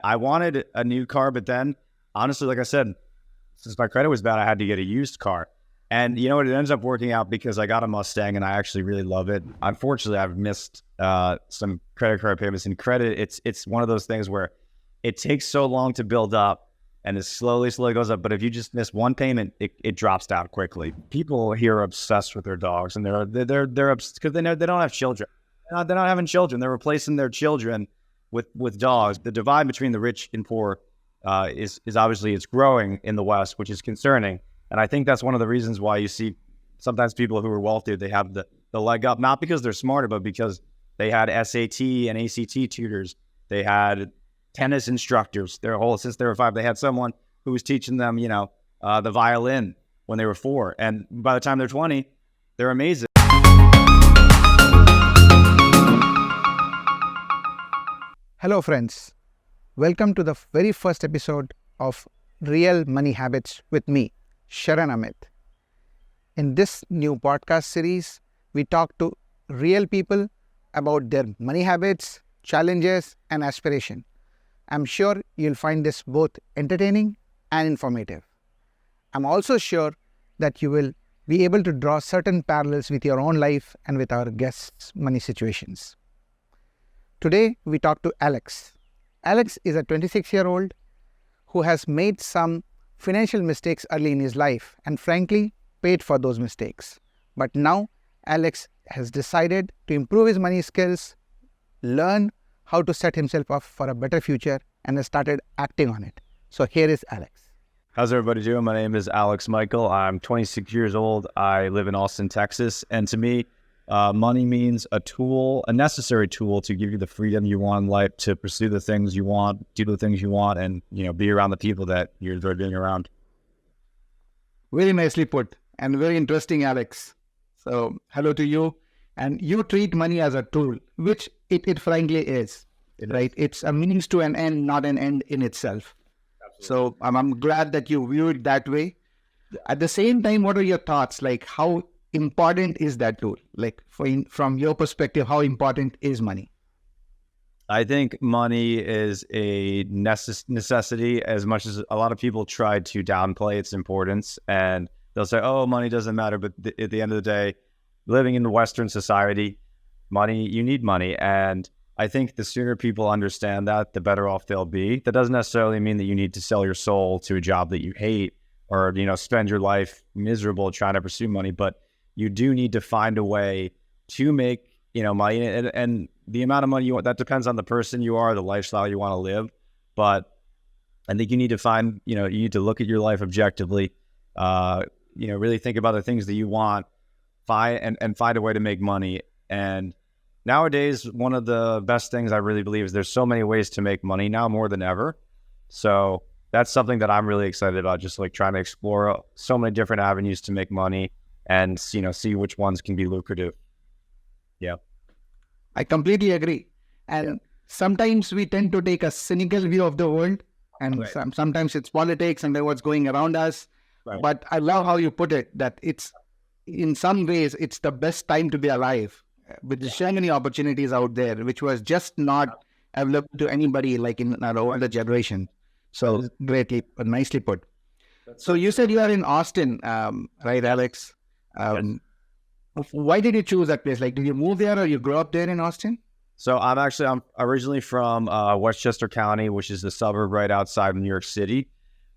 I wanted a new car, but then honestly, like I said, since my credit was bad, I had to get a used car. And you know what? It ends up working out because I got a Mustang and I actually really love it. Unfortunately, I've missed some credit card payments. And credit, it's one of those things where it takes so long to build up and it slowly goes up. But if you just miss one payment, it drops down quickly. People here are obsessed with their dogs, and they're obsessed because they don't have children. They're not having children. They're replacing their children with dogs. The divide between the rich and poor is obviously it's growing in the West, which is concerning. And I think that's one of the reasons why you see sometimes people who are wealthy, they have the leg up, not because they're smarter, but because they had SAT and ACT tutors. They had tennis instructors. Since they were 5, they had someone who was teaching them, the violin when they were 4. And by the time they're 20, they're amazing. Hello friends, welcome to the very first episode of Real Money Habits with me, Sharan Amit. In this new podcast series, we talk to real people about their money habits, challenges and aspiration. I'm sure you'll find this both entertaining and informative. I'm also sure that you will be able to draw certain parallels with your own life and with our guests' money situations. Today, we talk to Alex. Alex is a 26-year-old who has made some financial mistakes early in his life and frankly paid for those mistakes. But now, Alex has decided to improve his money skills, learn how to set himself up for a better future, and has started acting on it. So here is Alex. How's everybody doing? My name is Alex Michael. I'm 26 years old. I live in Austin, Texas. And to me, money means a necessary tool to give you the freedom you want in life, to pursue the things you want, do the things you want, and be around the people that you enjoy being around. Very nicely put and very interesting, Alex. So hello to you. And you treat money as a tool, which it frankly is, right? It's a means to an end, not an end in itself. Absolutely. So I'm glad that you view it that way. Yeah. At the same time, what are your thoughts? Like, how important is that tool? Like, from your perspective, how important is money? I think money is a necessity, as much as a lot of people try to downplay its importance, and they'll say, oh, money doesn't matter. But at the end of the day, living in Western society, you need money. And I think the sooner people understand that, the better off they'll be. That doesn't necessarily mean that you need to sell your soul to a job that you hate or, spend your life miserable trying to pursue money. But you do need to find a way to make, money. And the amount of money you want, that depends on the person you are, the lifestyle you want to live. But I think you need to find, you need to look at your life objectively, really think about the things that you want, and find a way to make money. And nowadays, one of the best things I really believe is there's so many ways to make money now, more than ever. So that's something that I'm really excited about, just like trying to explore so many different avenues to make money and, see which ones can be lucrative. Yeah. I completely agree. And sometimes we tend to take a cynical view of the world, and sometimes it's politics and what's going around us. Right. But I love how you put it, that it's, in some ways, it's the best time to be alive, with so many opportunities out there, which was just not available to anybody like in our older generation. So nicely put. So you said you are in Austin, right, Alex? Yes. Why did you choose that place? Like, did you move there or you grew up there in Austin? So I'm originally from Westchester County, which is the suburb right outside of New York City.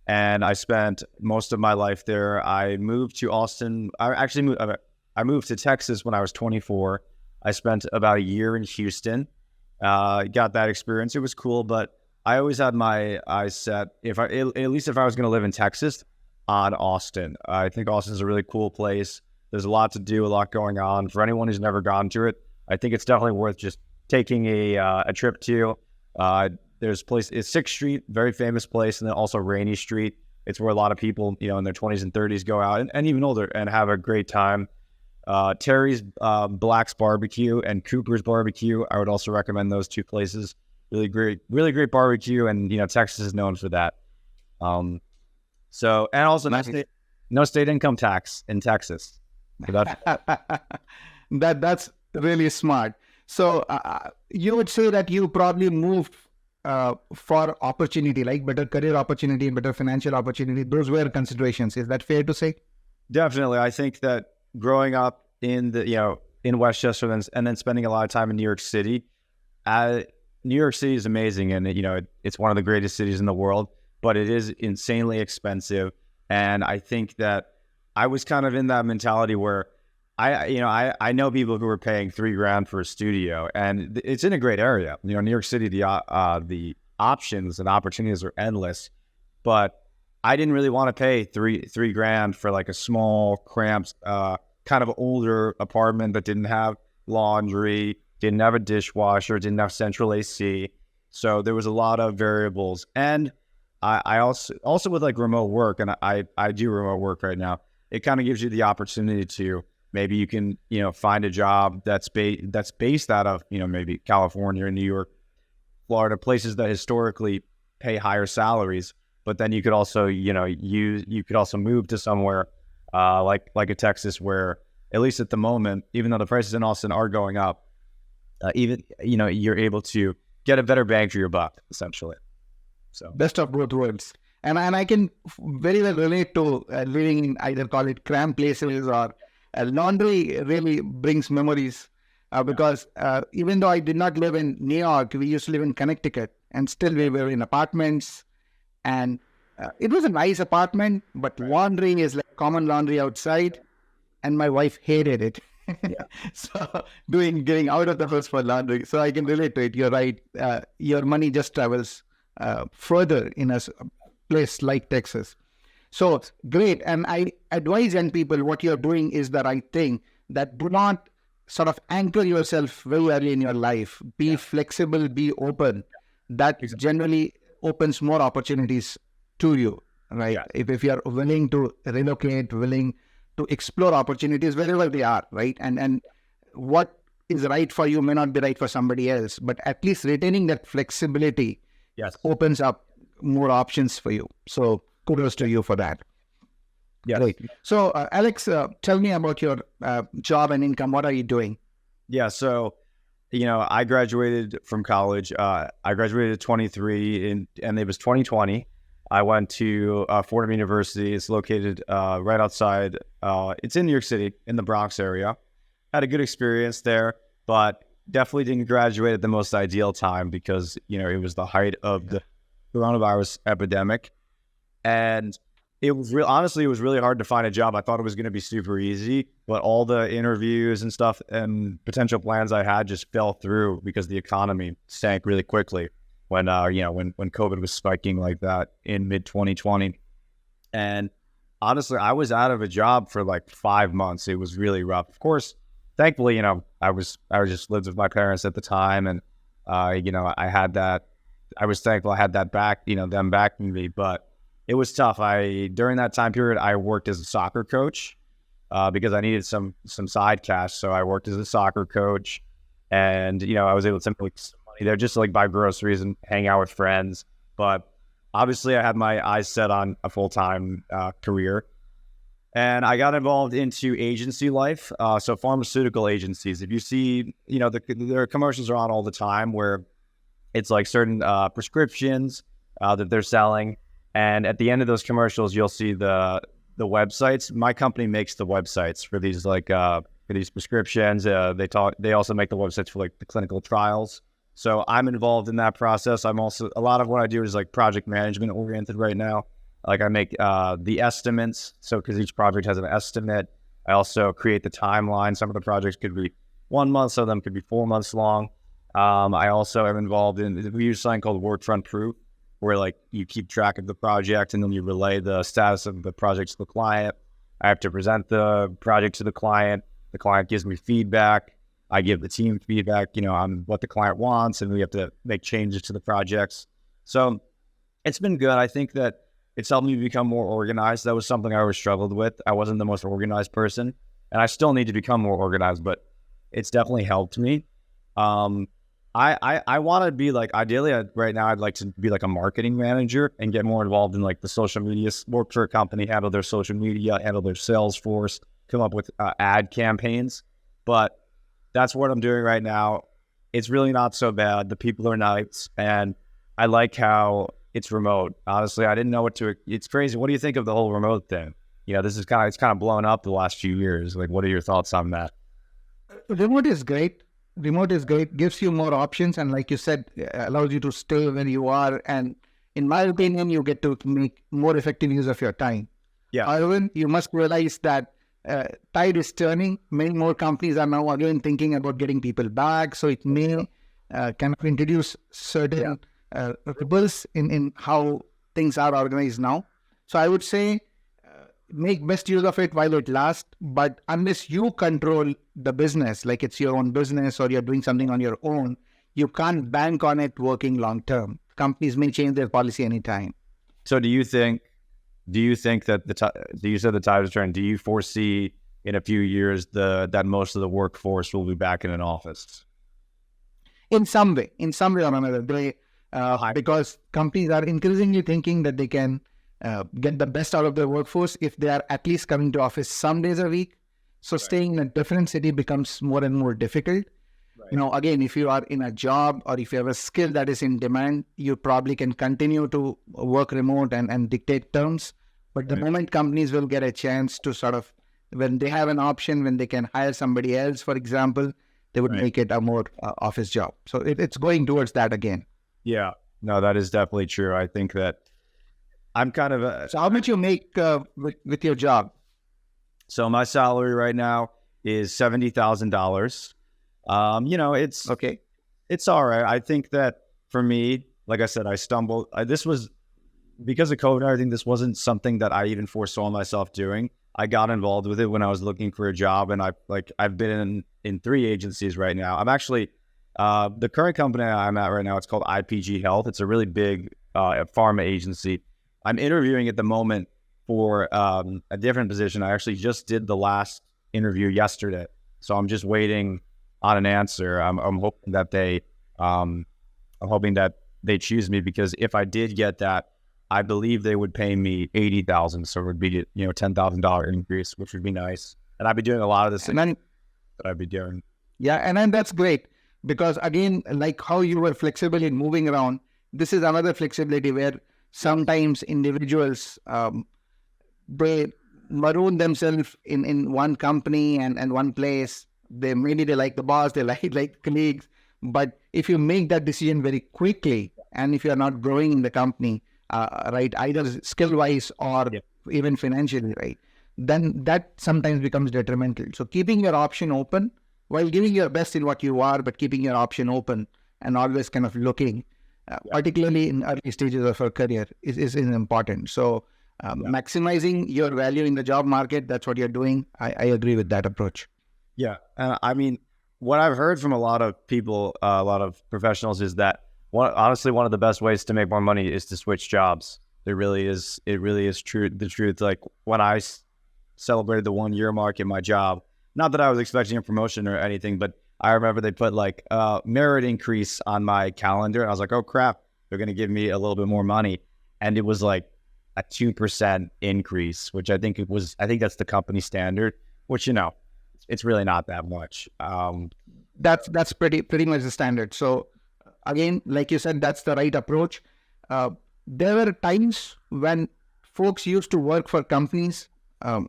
And I spent most of my life there. I moved to Austin. I moved to Texas when I was 24. I spent about a year in Houston. Got that experience. It was cool, but I always had my eyes set, at least if I was going to live in Texas, on Austin. I think Austin's a really cool place. There's a lot to do, a lot going on. For anyone who's never gone to it, I think it's definitely worth just taking a trip to. There's a place, it's 6th Street, very famous place, and then also Rainy Street. It's where a lot of people, in their 20s and 30s go out, and even older, and have a great time. Terry's Black's Barbecue and Cooper's Barbecue, I would also recommend those two places. Really great barbecue, and Texas is known for that. So, and also no state income tax in Texas. So that's really smart. So you would say that you probably moved for opportunity, like better career opportunity and better financial opportunity. Those were considerations. Is that fair to say? Definitely. I think that growing up in in Westchester and then spending a lot of time in New York City, New York City is amazing, and it's one of the greatest cities in the world, but it is insanely expensive. And I think that I was kind of in that mentality where I know people who are paying $3,000 for a studio, and it's in a great area. New York City, the options and opportunities are endless, but I didn't really want to pay $3,000 for like a small, cramped, kind of older apartment that didn't have laundry, didn't have a dishwasher, didn't have central AC. So there was a lot of variables. And I also with like remote work, and I do remote work right now, it kind of gives you the opportunity to maybe you can, find a job that's based out of, maybe California or New York, Florida, places that historically pay higher salaries. But then you could also, you could also move to somewhere like a Texas, where at least at the moment, even though the prices in Austin are going up, you're able to get a better bang for your buck, essentially. So best of both worlds. And I can very well relate to living in either call it cramped places or laundry really brings memories because even though I did not live in New York, we used to live in Connecticut, and still we were in apartments, and it was a nice apartment, but laundry is like common laundry outside, and my wife hated it. So getting out of the house for laundry. So I can relate to it. You're right. Your money just travels further in a place like Texas. So great. And I advise young people, what you're doing is the right thing, that do not sort of anchor yourself very early in your life. Be flexible, be open. That generally opens more opportunities to you, right? Yeah. If you're willing to relocate, willing to explore opportunities wherever they are, right? And what is right for you may not be right for somebody else, but at least retaining that flexibility opens up more options for you. So kudos to you for that. Yeah. Great. So Alex, tell me about your job and income. What are you doing? Yeah. So, I graduated from college. I graduated at 23 and it was 2020. I went to Fordham University. It's located right outside. It's in New York City, in the Bronx area. Had a good experience there, but definitely didn't graduate at the most ideal time because, it was the height of the coronavirus epidemic. And it was honestly, it was really hard to find a job. I thought it was going to be super easy, but all the interviews and stuff and potential plans I had just fell through because the economy sank really quickly when COVID was spiking like that in mid 2020. And honestly, I was out of a job for like 5 months. It was really rough. Of course, thankfully, I just lived with my parents at the time, and I had that. I was thankful I had that back, them backing me, but it was tough. During that time period, I worked as a soccer coach because I needed some side cash. So I worked as a soccer coach, and I was able to make some money there, just like buy groceries and hang out with friends. But obviously, I had my eyes set on a full-time career, and I got involved into agency life. So pharmaceutical agencies. If you see, their commercials are on all the time where it's like certain prescriptions that they're selling. And at the end of those commercials, you'll see the websites. My company makes the websites for these for these prescriptions. They also make the websites for like the clinical trials. So I'm involved in that process. I'm also, a lot of what I do is like project management oriented right now. Like I make the estimates. So because each project has an estimate, I also create the timeline. Some of the projects could be 1 month, some of them could be 4 months long. I also am involved we use something called Workfront Proof, where like you keep track of the project and then you relay the status of the project to the client. I have to present the project to the client. The client gives me feedback. I give the team feedback, on what the client wants, and we have to make changes to the projects. So it's been good. I think that it's helped me become more organized. That was something I always struggled with. I wasn't the most organized person, and I still need to become more organized, but it's definitely helped me. I want to be like, ideally right now, I'd like to be like a marketing manager and get more involved in like the social media, work for a company, handle their social media, handle their sales force, come up with ad campaigns. But that's what I'm doing right now. It's really not so bad. The people are nice, and I like how it's remote. Honestly, I didn't know it's crazy. What do you think of the whole remote thing? This is it's kind of blown up the last few years. Like, what are your thoughts on that? Remote is great. Remote is great, gives you more options, and like you said, allows you to stay where you are. And in my opinion, you get to make more effective use of your time. Yeah. However, you must realize that tide is turning. Many more companies are now again thinking about getting people back. So it may kind of introduce certain ripples in how things are organized now. So I would say make best use of it while it lasts. But unless you control the business, like it's your own business or you're doing something on your own, you can't bank on it working long term. Companies may change their policy anytime. So do you think that you said the tide is turning? Do you foresee in a few years that most of the workforce will be back in an office? In some way or another, because companies are increasingly thinking that they can get the best out of their workforce if they are at least coming to office some days a week. So staying in a different city becomes more and more difficult. Right. Again, if you are in a job or if you have a skill that is in demand, you probably can continue to work remote and dictate terms. But the moment companies will get a chance to sort of, when they have an option, when they can hire somebody else, for example, they would make it a more office job. So it's going towards that again. Yeah, no, that is definitely true. I think that I'm kind of So how much you make with your job? So my salary right now is $70,000. It's okay. It's all right. I think that for me, like I said, I stumbled. This was because of COVID. I think this wasn't something that I even foresaw myself doing. I got involved with it when I was looking for a job, and I've been in 3 agencies right now. I'm actually the current company I'm at right now. It's called IPG Health. It's a really big pharma agency. I'm interviewing at the moment for a different position. I actually just did the last interview yesterday, so I'm just waiting on an answer. I'm hoping that they choose me, because if I did get that, I believe they would pay me $80,000, so it would be $10,000 increase, which would be nice. And I'd be doing a lot of the things that I'd be doing. Yeah, and then that's great, because again, like how you were flexible in moving around, this is another flexibility where sometimes individuals they maroon themselves in one company and one place. They like the boss, they like colleagues. But if you make that decision very quickly, and if you are not growing in the company, right, either skill-wise or even financially, right, then that sometimes becomes detrimental. So keeping your option open while giving your best in what you are, but keeping your option open and always kind of looking, particularly in early stages of your career, is important. So maximizing your value in the job market, that's what you're doing. I agree with that approach. Yeah. I mean, what I've heard from a lot of people, a lot of professionals, is that honestly, one of the best ways to make more money is to switch jobs. It really is true. The truth, like when I celebrated the 1-year mark in my job, not that I was expecting a promotion or anything, but I remember they put like merit increase on my calendar. And I was like, oh crap, they're going to give me a little bit more money. And it was like a 2% increase, which I think that's the company standard, which, it's really not that much. That's pretty much the standard. So again, like you said, that's the right approach. There were times when folks used to work for companies,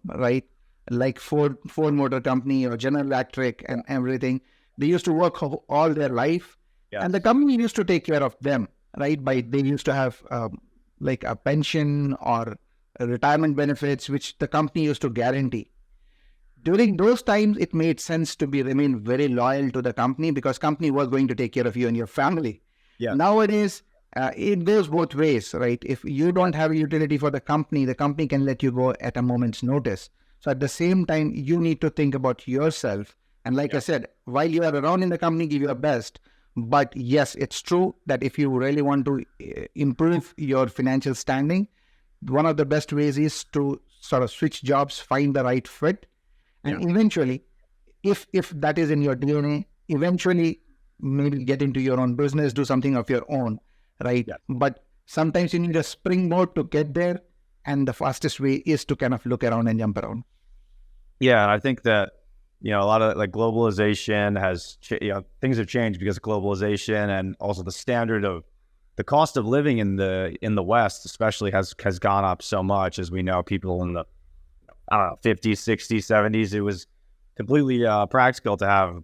right, like Ford Motor Company or General Electric and everything. They used to work all their life, and the company used to take care of them, right? They used to have like a pension or retirement benefits, which the company used to guarantee. During those times, it made sense to remain very loyal to the company, because company was going to take care of you and your family. Yeah. Nowadays, it goes both ways, right? If you don't have a utility for the company can let you go at a moment's notice. So at the same time, you need to think about yourself. And like I said, while you are around in the company, give your best. But yes, it's true that if you really want to improve your financial standing, one of the best ways is to sort of switch jobs, find the right fit. And eventually, if that is in your DNA, eventually maybe get into your own business, do something of your own, right? Yeah. But sometimes you need a springboard to get there, and the fastest way is to kind of look around and jump around. Yeah, and I think that a lot of like globalization has things have changed because of globalization, and also the standard of the cost of living in the West especially has gone up so much. As we know, people in the, I don't know, 50s, 60s, 70s, it was completely practical to have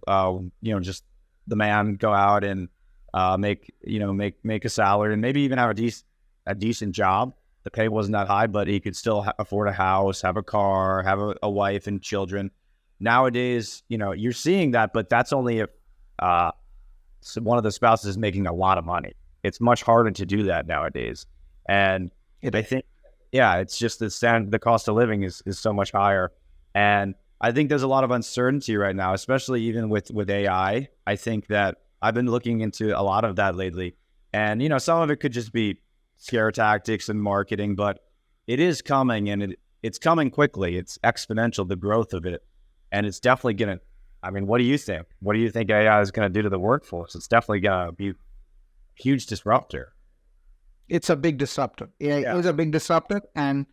just the man go out and make a salary and maybe even have a decent job. The pay wasn't that high, but he could still afford a house, have a car, have a wife and children. Nowadays, you're seeing that, but that's only if one of the spouses is making a lot of money. It's much harder to do that nowadays. And I think, it's just the cost of living is so much higher. And I think there's a lot of uncertainty right now, especially even with AI. I think that I've been looking into a lot of that lately. And, some of it could just be scare tactics and marketing, but it is coming, and it's coming quickly. It's exponential, the growth of it. And it's definitely going to, what do you think? What do you think AI is going to do to the workforce? It's definitely going to be a huge disruptor. It's a big disruptor. AI is a big disruptor, and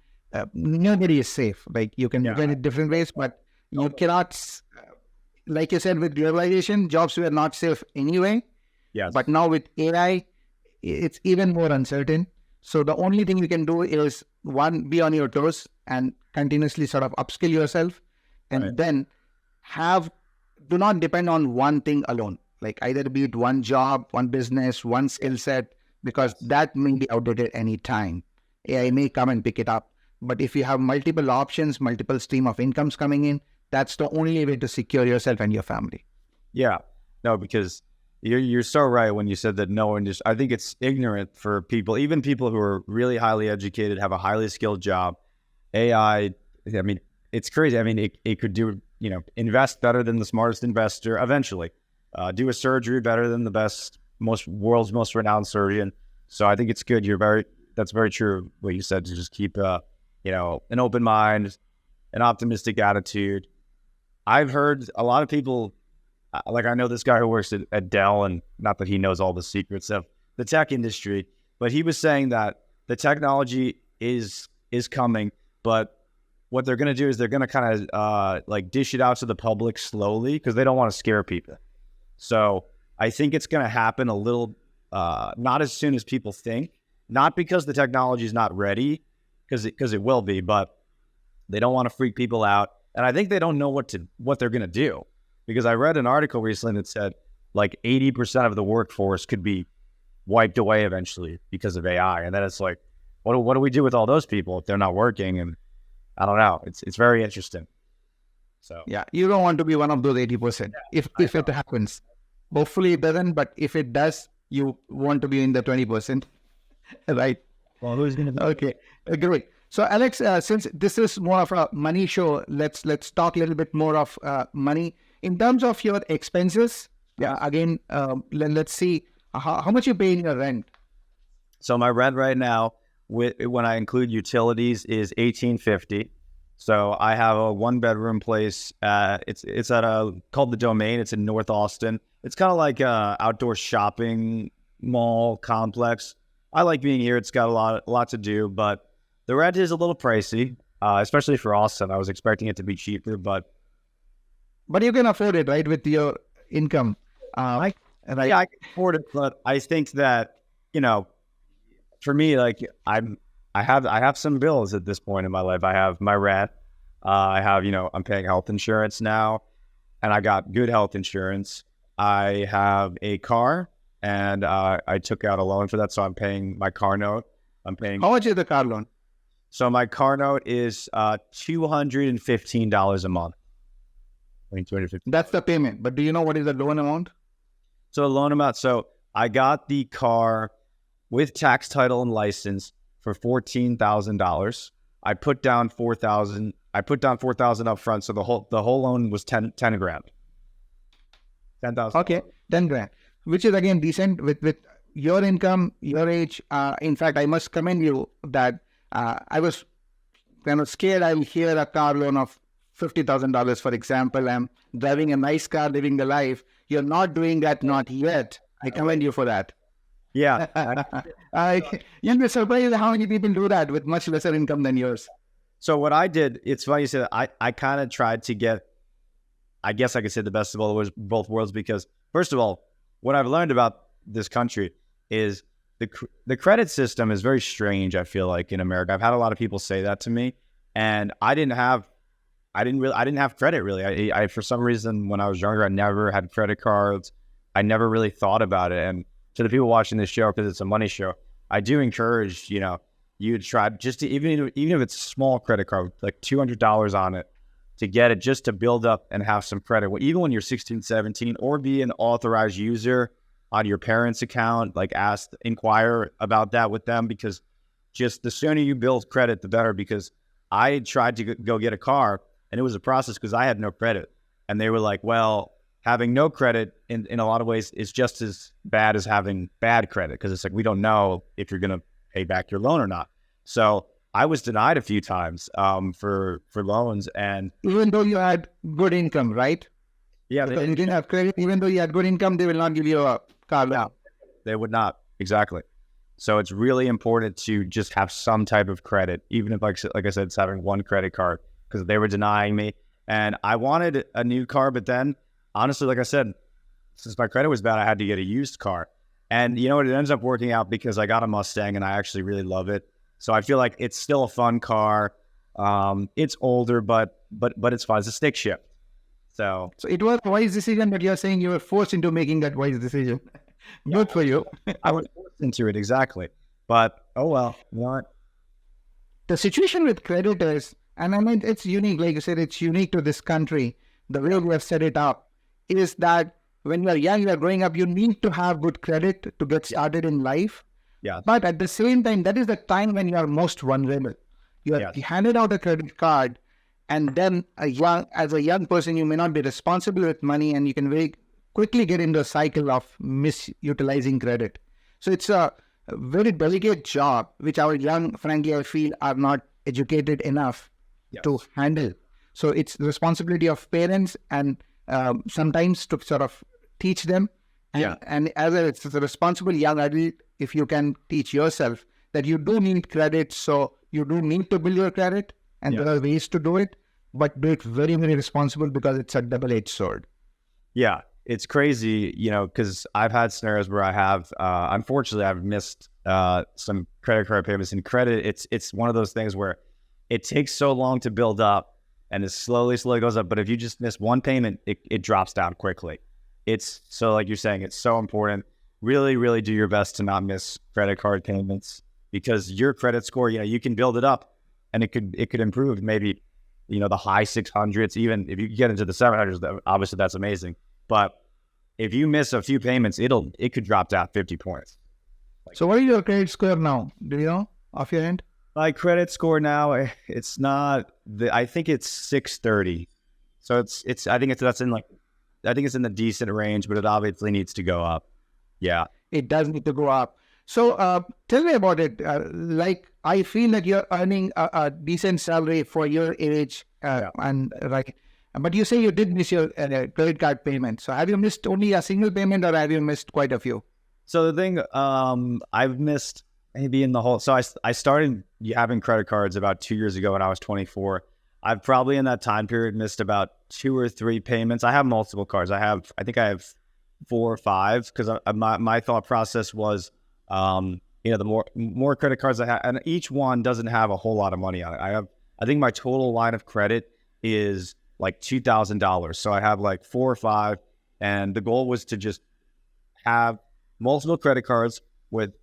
nobody is safe. Like, you can win it different ways, but you cannot, like you said, with globalization, jobs were not safe anyway. Yes. But now with AI, it's even more uncertain. So the only thing you can do is, one, be on your toes and continuously sort of upskill yourself, and then do not depend on one thing alone. Like, either be it one job, one business, one skill set, because that may be outdated any time. AI may come and pick it up. But if you have multiple options, multiple stream of incomes coming in, that's the only way to secure yourself and your family. Yeah, no, because you're so right when you said that no one just, I think it's ignorant for people, even people who are really highly educated, have a highly skilled job. AI, it's crazy. It could do, invest better than the smartest investor eventually, do a surgery better than the world's most renowned surgeon. So I think it's good. That's very true what you said, to just keep, an open mind, an optimistic attitude. I've heard a lot of people, like I know this guy who works at Dell, and not that he knows all the secrets of the tech industry, but he was saying that the technology is coming, but what they're going to do is they're going to kind of dish it out to the public slowly, because they don't want to scare people. So I think it's going to happen a little, not as soon as people think, not because the technology is not ready, because it will be, but they don't want to freak people out. And I think they don't know what they're going to do. Because I read an article recently that said like 80% of the workforce could be wiped away eventually because of AI. And then it's like, what do we do with all those people if they're not working? And I don't know. It's very interesting. So you don't want to be one of those 80%. If it happens, hopefully it doesn't. But if it does, you want to be in the 20%, right? Well, who's going to be? Okay, great. So Alex, since this is more of a money show, let's talk a little bit more of money. In terms of your expenses, again, let's see how much you pay in your rent. So my rent right now, when I include utilities, is $1,850. So I have a 1-bedroom place. It's at called The Domain. It's in North Austin. It's kind of like a outdoor shopping mall complex. I like being here. It's got a lot to do, but the rent is a little pricey, especially for Austin. I was expecting it to be cheaper, but you can afford it, right, with your income. I can afford it, but I think that, for me, like I have some bills at this point in my life. I have my rent. I have, I'm paying health insurance now, and I got good health insurance. I have a car, and I took out a loan for that, so I'm paying my car note. How much is the car loan? So my car note is $215 a month. That's the payment. But do you know what is the loan amount? So the loan amount. So I got the car with tax, title, and license for $14,000. I put down $4,000. I put down $4,000 up front. So the whole loan was 10 grand. 10,000. Okay, 10 grand, which is again decent with your income, your age. In fact, I must commend you that I was kind of scared I will hear a car loan of $50,000, for example. I'm driving a nice car, living the life. You're not doing that, not yet. I commend you for that. Yeah. You'll be surprised how many people do that with much lesser income than yours. So what I did, it's funny you said, I kind of tried to get, I guess I could say, the best of both worlds, because first of all, what I've learned about this country is the credit system is very strange. I feel like in America, I've had a lot of people say that to me, and I didn't have credit really. I for some reason when I was younger, I never had credit cards. I never really thought about it. And to the people watching this show, because it's a money show, I do encourage you to try just to even if it's a small credit card, like $200 on it, to get it just to build up and have some credit. Even when you're 16, 17, or be an authorized user on your parents' account, like inquire about that with them, because just the sooner you build credit, the better. Because I tried to go get a car, and it was a process because I had no credit. And they were like, well, having no credit in a lot of ways is just as bad as having bad credit, because it's like, we don't know if you're going to pay back your loan or not. So I was denied a few times for loans. And even though you had good income, right? Yeah. Because you didn't have credit, even though you had good income, they will not give you a car loan. They would not. Exactly. So it's really important to just have some type of credit, even if, like I said, it's having one credit card, because they were denying me. And I wanted a new car, but then honestly, like I said, since my credit was bad, I had to get a used car. And you know what? It ends up working out because I got a Mustang and I actually really love it. So I feel like it's still a fun car. It's older, but it's fun. It's a stick shift. So it was a wise decision, but you're saying you were forced into making that wise decision. Good for you. I was forced into it, exactly. But oh well, what? The situation with credit is, and I mean, it's unique. Like you said, it's unique to this country. The way we have set it up is that when you're young, you're growing up, you need to have good credit to get started in life. Yeah. But at the same time, that is the time when you are most vulnerable. You are handed out a credit card, and then as a young person, you may not be responsible with money, and you can very quickly get into a cycle of misutilizing credit. So it's a very delicate job, which our young, frankly, I feel, are not educated enough to handle. So it's the responsibility of parents and sometimes to sort of teach them. And as it's a responsible young adult, if you can teach yourself that you do need credit, so you do need to build your credit, and there are ways to do it, but do it very, very responsible, because it's a double-edged sword. Yeah, it's crazy, because I've had scenarios where I have, unfortunately, I've missed some credit card payments. And credit, it's one of those things where it takes so long to build up, and it slowly goes up. But if you just miss one payment, it drops down quickly. It's so, like you're saying, it's so important. Really, really do your best to not miss credit card payments, because your credit score, you can build it up, and it could improve. Maybe, the high 600s, even if you get into the 700s, obviously that's amazing. But if you miss a few payments, it could drop down 50 points. So what is your credit score now? Do you know off your end? My credit score now, it's not I think it's 630. So I think it's in the decent range, but it obviously needs to go up. Yeah. It does need to go up. So tell me about it. Like, I feel that you're earning a decent salary for your age, but you say you did miss your credit card payment. So have you missed only a single payment, or have you missed quite a few? So the thing, I've missed maybe in the whole. So I started having credit cards about 2 years ago when I was 24. I've probably in that time period missed about 2 or 3 payments. I have multiple cards. I think I have 4 or 5, because my thought process was, the more credit cards I have, and each one doesn't have a whole lot of money on it. I think my total line of credit is like $2,000. So I have like 4 or 5, and the goal was to just have multiple credit cards with,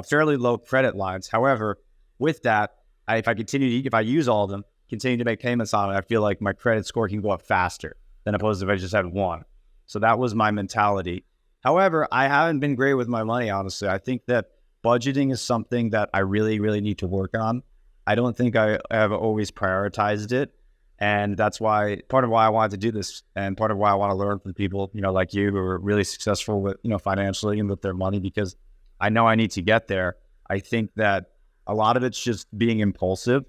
fairly low credit lines. However, with that, if I use all of them, continue to make payments on it, I feel like my credit score can go up faster than opposed to if I just had one. So that was my mentality. However, I haven't been great with my money, honestly. I think that budgeting is something that I really, really need to work on. I don't think I have always prioritized it. And that's part of why I wanted to do this, and part of why I want to learn from people, like you, who are really successful with, financially and with their money, because I know I need to get there. I think that a lot of it's just being impulsive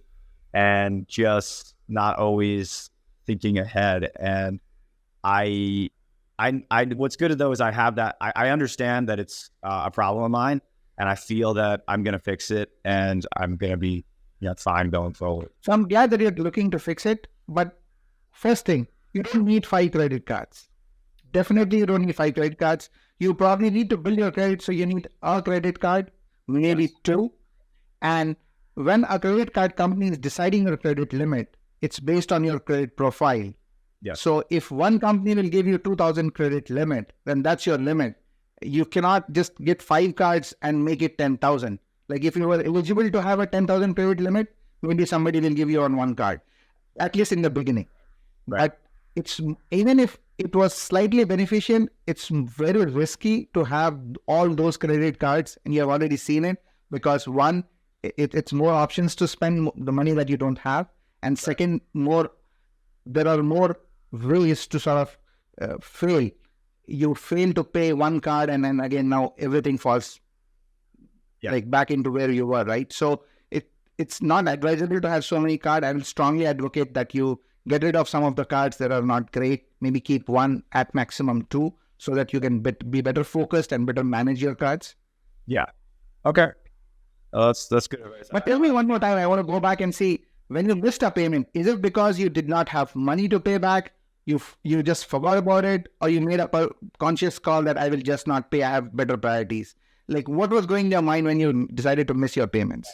and just not always thinking ahead. And what's good though is I have that. I understand that it's a problem of mine, and I feel that I'm going to fix it, and I'm going to be fine going forward. So I'm glad that you're looking to fix it. But first thing, you don't need 5 credit cards. Definitely you don't need 5 credit cards. you probably need to build your credit. So you need a credit card, maybe two. And when a credit card company is deciding your credit limit, it's based on your credit profile. Yes. So if one company will give you 2,000 credit limit, then that's your limit. You cannot just get 5 cards and make it 10,000. Like if you were eligible to have a 10,000 credit limit, maybe somebody will give you on one card, at least in the beginning. Right. But it's, even if it was slightly beneficial, it's very risky to have all those credit cards, and you have already seen it, because one, it's more options to spend the money that you don't have, and second, there are more ways to sort of fail. You fail to pay one card, and then again now everything falls like back into where you were, right? So it's not advisable to have so many cards. I will strongly advocate that you get rid of some of the cards that are not great. Maybe keep one, at maximum 2, so that you can be better focused and better manage your cards. Yeah. Okay. That's good advice. But tell me one more time, I want to go back and see, when you missed a payment, is it because you did not have money to pay back? You just forgot about it, or you made up a conscious call that I will just not pay, I have better priorities? Like, what was going in your mind when you decided to miss your payments?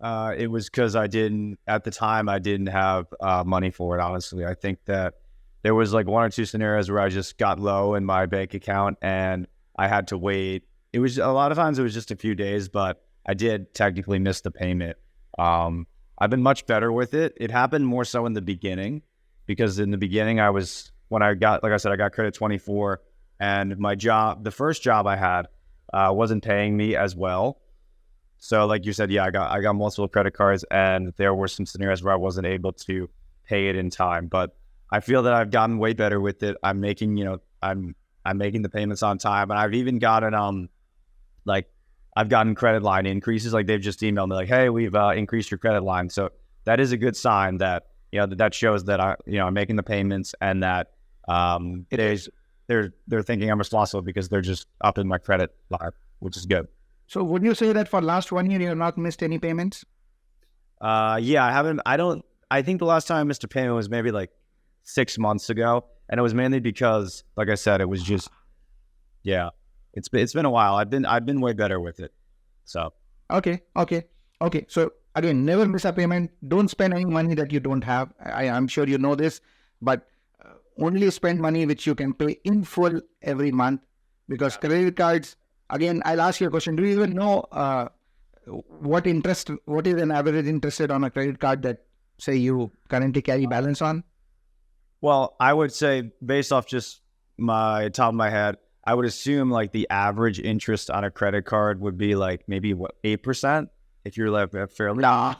It was because at the time, I didn't have money for it, honestly. I think that there was like 1 or 2 scenarios where I just got low in my bank account and I had to wait. It was, a lot of times it was just a few days, but I did technically miss the payment. I've been much better with it. It happened more so in the beginning, because in the beginning like I said, I got credit 24, and my job, the first job I had, wasn't paying me as well. So like you said, yeah, I got multiple credit cards, and there were some scenarios where I wasn't able to pay it in time. But I feel that I've gotten way better with it. I'm making, I'm making the payments on time, and I've even gotten I've gotten credit line increases. Like they've just emailed me like, hey, we've increased your credit line. So that is a good sign that, that shows that I'm making the payments, and that they're thinking I'm responsible because they're just upping my credit line, which is good. So would you say that for last 1 year, you have not missed any payments? Yeah, I haven't. I think the last time I missed a payment was maybe like 6 months ago. And it was mainly because, like I said, it was just, it's been a while. I've been way better with it. So. Okay. So again, never miss a payment. Don't spend any money that you don't have. I'm sure you know this, but only spend money which you can pay in full every month, because credit cards, again, I'll ask you a question. Do you even know what is an average interest rate on a credit card that, say, you currently carry balance on? Well, I would say, based off just my top of my head, I would assume like the average interest on a credit card would be like maybe 8% if you're like fairly. No.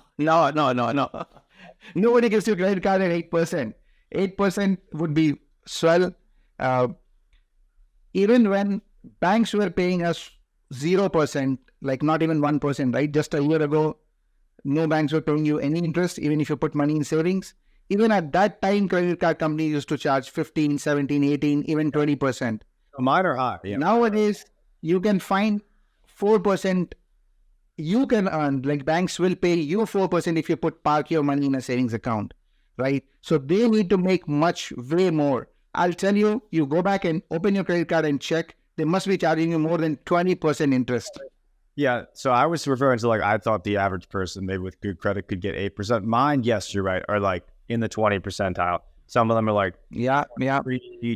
Nobody gives you a credit card at 8%. 8% would be swell. Even when banks were paying us 0%, like not even 1%, right? Just a year ago, no banks were paying you any interest, even if you put money in savings. Even at that time, credit card companies used to charge 15, 17, 18, even 20%. Mine are high. Yeah. Nowadays, you can find 4%. You can earn, like banks will pay you 4% if you park your money in a savings account, right? So they need to make way more. I'll tell you, you go back and open your credit card and check, they must be charging you more than 20% interest. Yeah, so I was referring to, like, I thought the average person maybe with good credit could get 8%. Mine, yes, you're right, are like in the 20 percentile. Some of them are like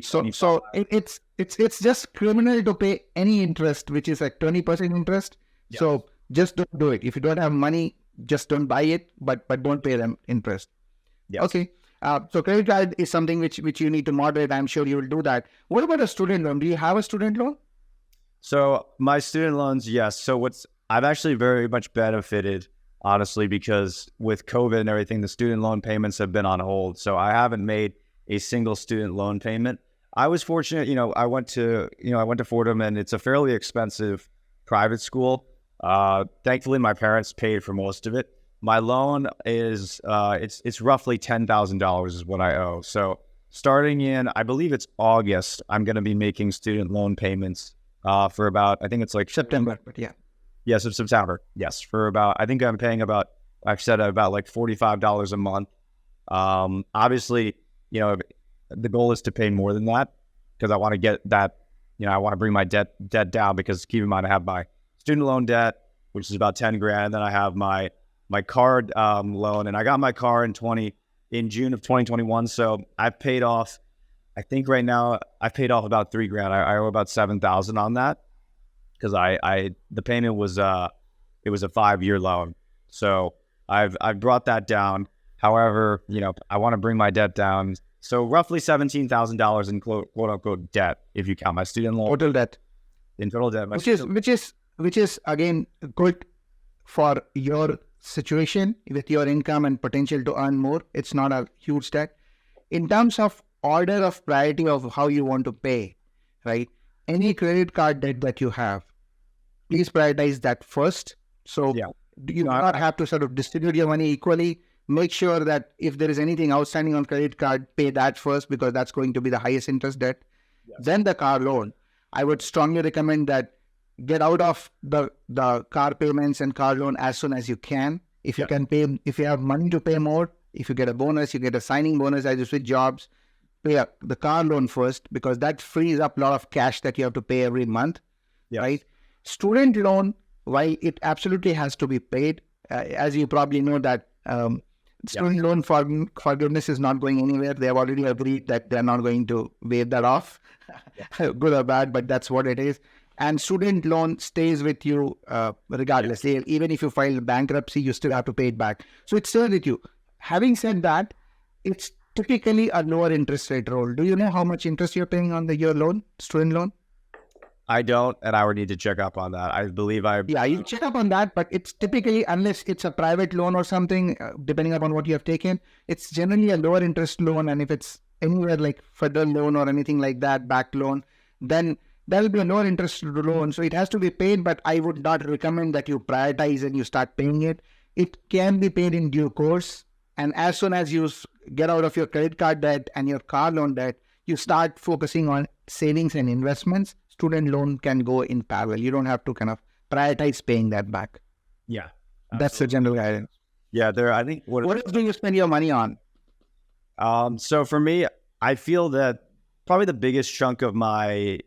So it's just criminal to pay any interest which is like 20% interest. Yes. So just don't do it. If you don't have money, just don't buy it, but don't pay them interest. Yes. Okay. So credit card is something which you need to moderate. I'm sure you will do that. What about a student loan? Do you have a student loan? So my student loans, yes. So I've actually very much benefited, honestly, because with COVID and everything, the student loan payments have been on hold. So I haven't made a single student loan payment. I was fortunate, I went to Fordham, and it's a fairly expensive private school. Thankfully, my parents paid for most of it. My loan is it's roughly $10,000 is what I owe. So starting in, I believe it's August, I'm going to be making student loan payments for about, I think it's like September, but yeah. Yes, it's September. Yes, for about, I think I'm paying about like $45 a month. Obviously, the goal is to pay more than that because I want to get that I want to bring my debt down, because keep in mind, I have my student loan debt, which is about 10 grand. Then I have my card loan, and I got my car in June of 2021. So I've paid off, I think right now I've paid off about 3 grand. I owe about 7,000 on that, because the payment was it was a 5-year loan. So I've brought that down. However, I want to bring my debt down. So roughly $17,000 in quote unquote debt, if you count my student loan. Total debt. In total debt. Which is again good for your situation with your income and potential to earn more. It's not a huge debt. In terms of order of priority of how you want to pay, right? Any credit card debt that you have, please prioritize that first. So you do not have to sort of distribute your money equally. Make sure that if there is anything outstanding on credit card, pay that first, because that's going to be the highest interest debt. Yes. Then the car loan. I would strongly recommend that get out of the car payments and car loan as soon as you can. If you can pay, if you have money to pay more, if you get a bonus, you get a signing bonus as you switch jobs, pay up the car loan first, because that frees up a lot of cash that you have to pay every month, right? Student loan, while it absolutely has to be paid, as you probably know that student loan forgiveness is not going anywhere. They have already agreed that they're not going to waive that off, good or bad, but that's what it is. And student loan stays with you regardless. Even if you file bankruptcy, you still have to pay it back. So it's still with you. Having said that, it's typically a lower interest rate role. Do you know how much interest you're paying on your loan, student loan? I don't, and I would need to check up on that. I believe you check up on that, but it's typically, unless it's a private loan or something, depending upon what you have taken, it's generally a lower interest loan. And if it's anywhere like federal loan or anything like that, back loan, then there will be a lower interest loan. So it has to be paid, but I would not recommend that you prioritize and you start paying it. It can be paid in due course. And as soon as you get out of your credit card debt and your car loan debt, you start focusing on savings and investments. Student loan can go in parallel. You don't have to kind of prioritize paying that back. Yeah. Absolutely. That's the general guidance. Yeah. I think what else do you spend your money on? So for me, I feel that probably the biggest chunk of my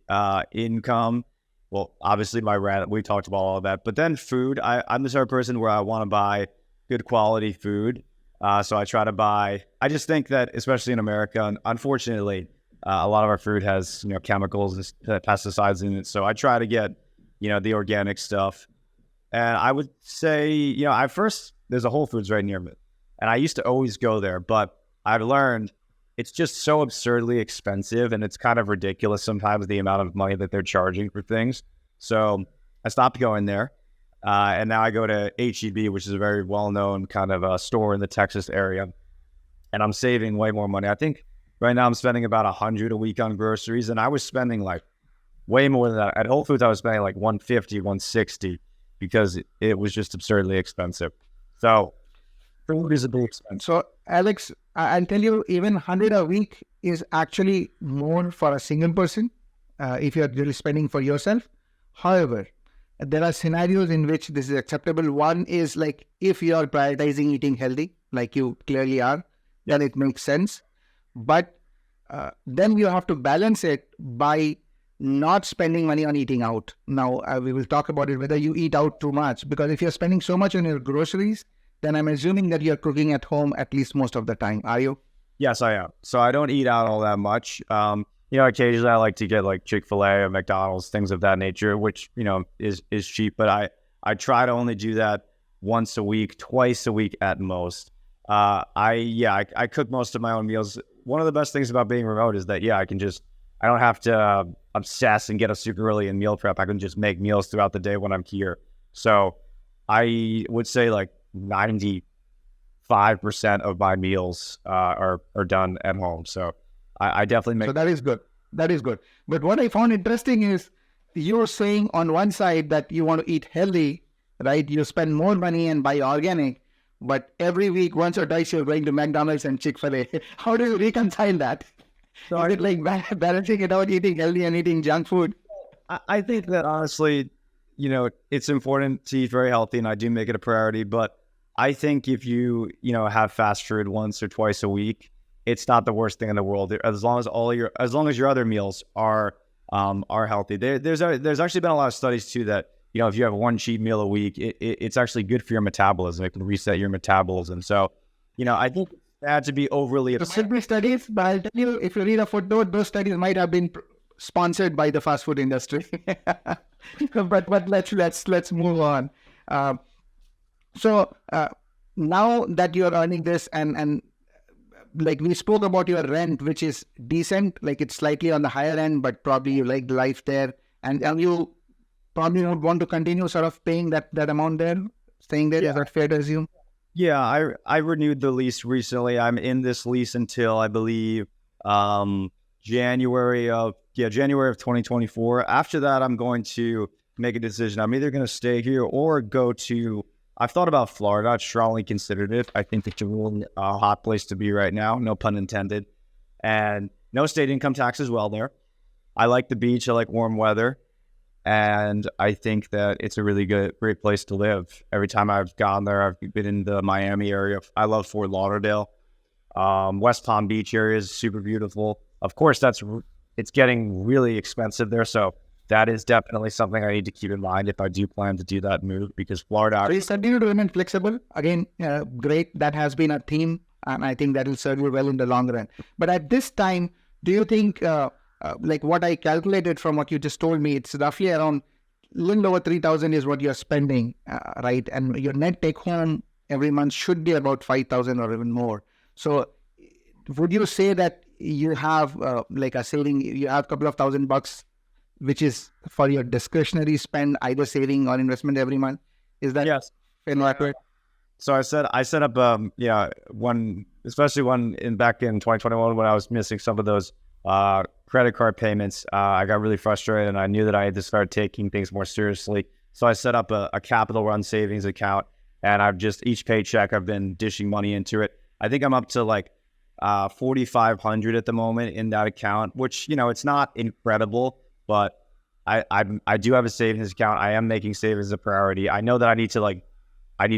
income, well, obviously my rent, we talked about all of that, but then food. I'm the sort of person where I want to buy good quality food. So I try to buy, I just think that, especially in America, unfortunately, a lot of our food has, chemicals and pesticides in it. So I try to get, the organic stuff. And I would say, there's a Whole Foods right near me. And I used to always go there, but I've learned it's just so absurdly expensive, and it's kind of ridiculous sometimes the amount of money that they're charging for things. So I stopped going there. And now I go to H-E-B, which is a very well-known kind of a store in the Texas area. And I'm saving way more money. I think right now I'm spending about $100 a week on groceries, and I was spending like way more than that. At Whole Foods, I was spending like $150, $160 because it was just absurdly expensive. So food is a big expense. So Alex, I'll tell you, even $100 a week is actually more for a single person if you're really spending for yourself. However, there are scenarios in which this is acceptable. One is like if you are prioritizing eating healthy, like you clearly are, then it makes sense. But then you have to balance it by not spending money on eating out. Now, we will talk about it, whether you eat out too much. Because if you're spending so much on your groceries, then I'm assuming that you're cooking at home at least most of the time. Are you? Yes, I am. So I don't eat out all that much. Occasionally I like to get like Chick-fil-A or McDonald's, things of that nature, which, is cheap. But I try to only do that once a week, twice a week at most. I cook most of my own meals. One of the best things about being remote is that, I don't have to obsess and get up super early in meal prep. I can just make meals throughout the day when I'm here. So I would say like 95% of my meals are done at home. So I definitely make. So that is good. That is good. But what I found interesting is you're saying on one side that you want to eat healthy, right? You spend more money and buy organic, but every week, once or twice, you're going to McDonald's and Chick-fil-A. How do you reconcile that? So is it like balancing it out, eating healthy and eating junk food? I think that honestly, it's important to eat very healthy, and I do make it a priority. But I think if you, have fast food once or twice a week, it's not the worst thing in the world. As long as your other meals are are healthy. There's actually been a lot of studies too that, if you have one cheat meal a week, it's actually good for your metabolism. It can reset your metabolism. So, I think it's bad to be overly. There should be studies, but I'll tell you, if you read a footnote, those studies might have been sponsored by the fast food industry. but let's move on. So now that you're earning this, and like we spoke about your rent, which is decent, like it's slightly on the higher end, but probably you like the life there, and you probably would want to continue sort of paying that amount there, staying there. Is that fair to assume? Yeah, I renewed the lease recently. I'm in this lease until I believe January of 2024. After that, I'm going to make a decision. I'm either going to stay here or go to. I've thought about Florida. I've strongly considered it. I think it's a really hot place to be right now. No pun intended. And no state income tax as well there. I like the beach. I like warm weather. And I think that it's a really great place to live. Every time I've gone there, I've been in the Miami area. I love Fort Lauderdale. West Palm Beach area is super beautiful. Of course, it's getting really expensive there. So that is definitely something I need to keep in mind if I do plan to do that move, because Florida. So you continue to remain flexible. Again, great. That has been a theme, and I think that will serve you well in the long run. But at this time, do you think... like what I calculated from what you just told me, it's roughly around a little over 3,000 is what you're spending, right? And your net take home every month should be about 5,000 or even more. So would you say that you have like a saving, you have a couple of $1,000, which is for your discretionary spend, either saving or investment every month? Is that accurate? So I set up one, especially back in 2021 when I was missing some of those credit card payments. I got really frustrated, and I knew that I had to start taking things more seriously. So I set up a Capital One savings account, and I've just, each paycheck, I've been dishing money into it. I think I'm up to like 4,500 at the moment in that account, which, it's not incredible, but I do have a savings account. I am making savings a priority. I know that I need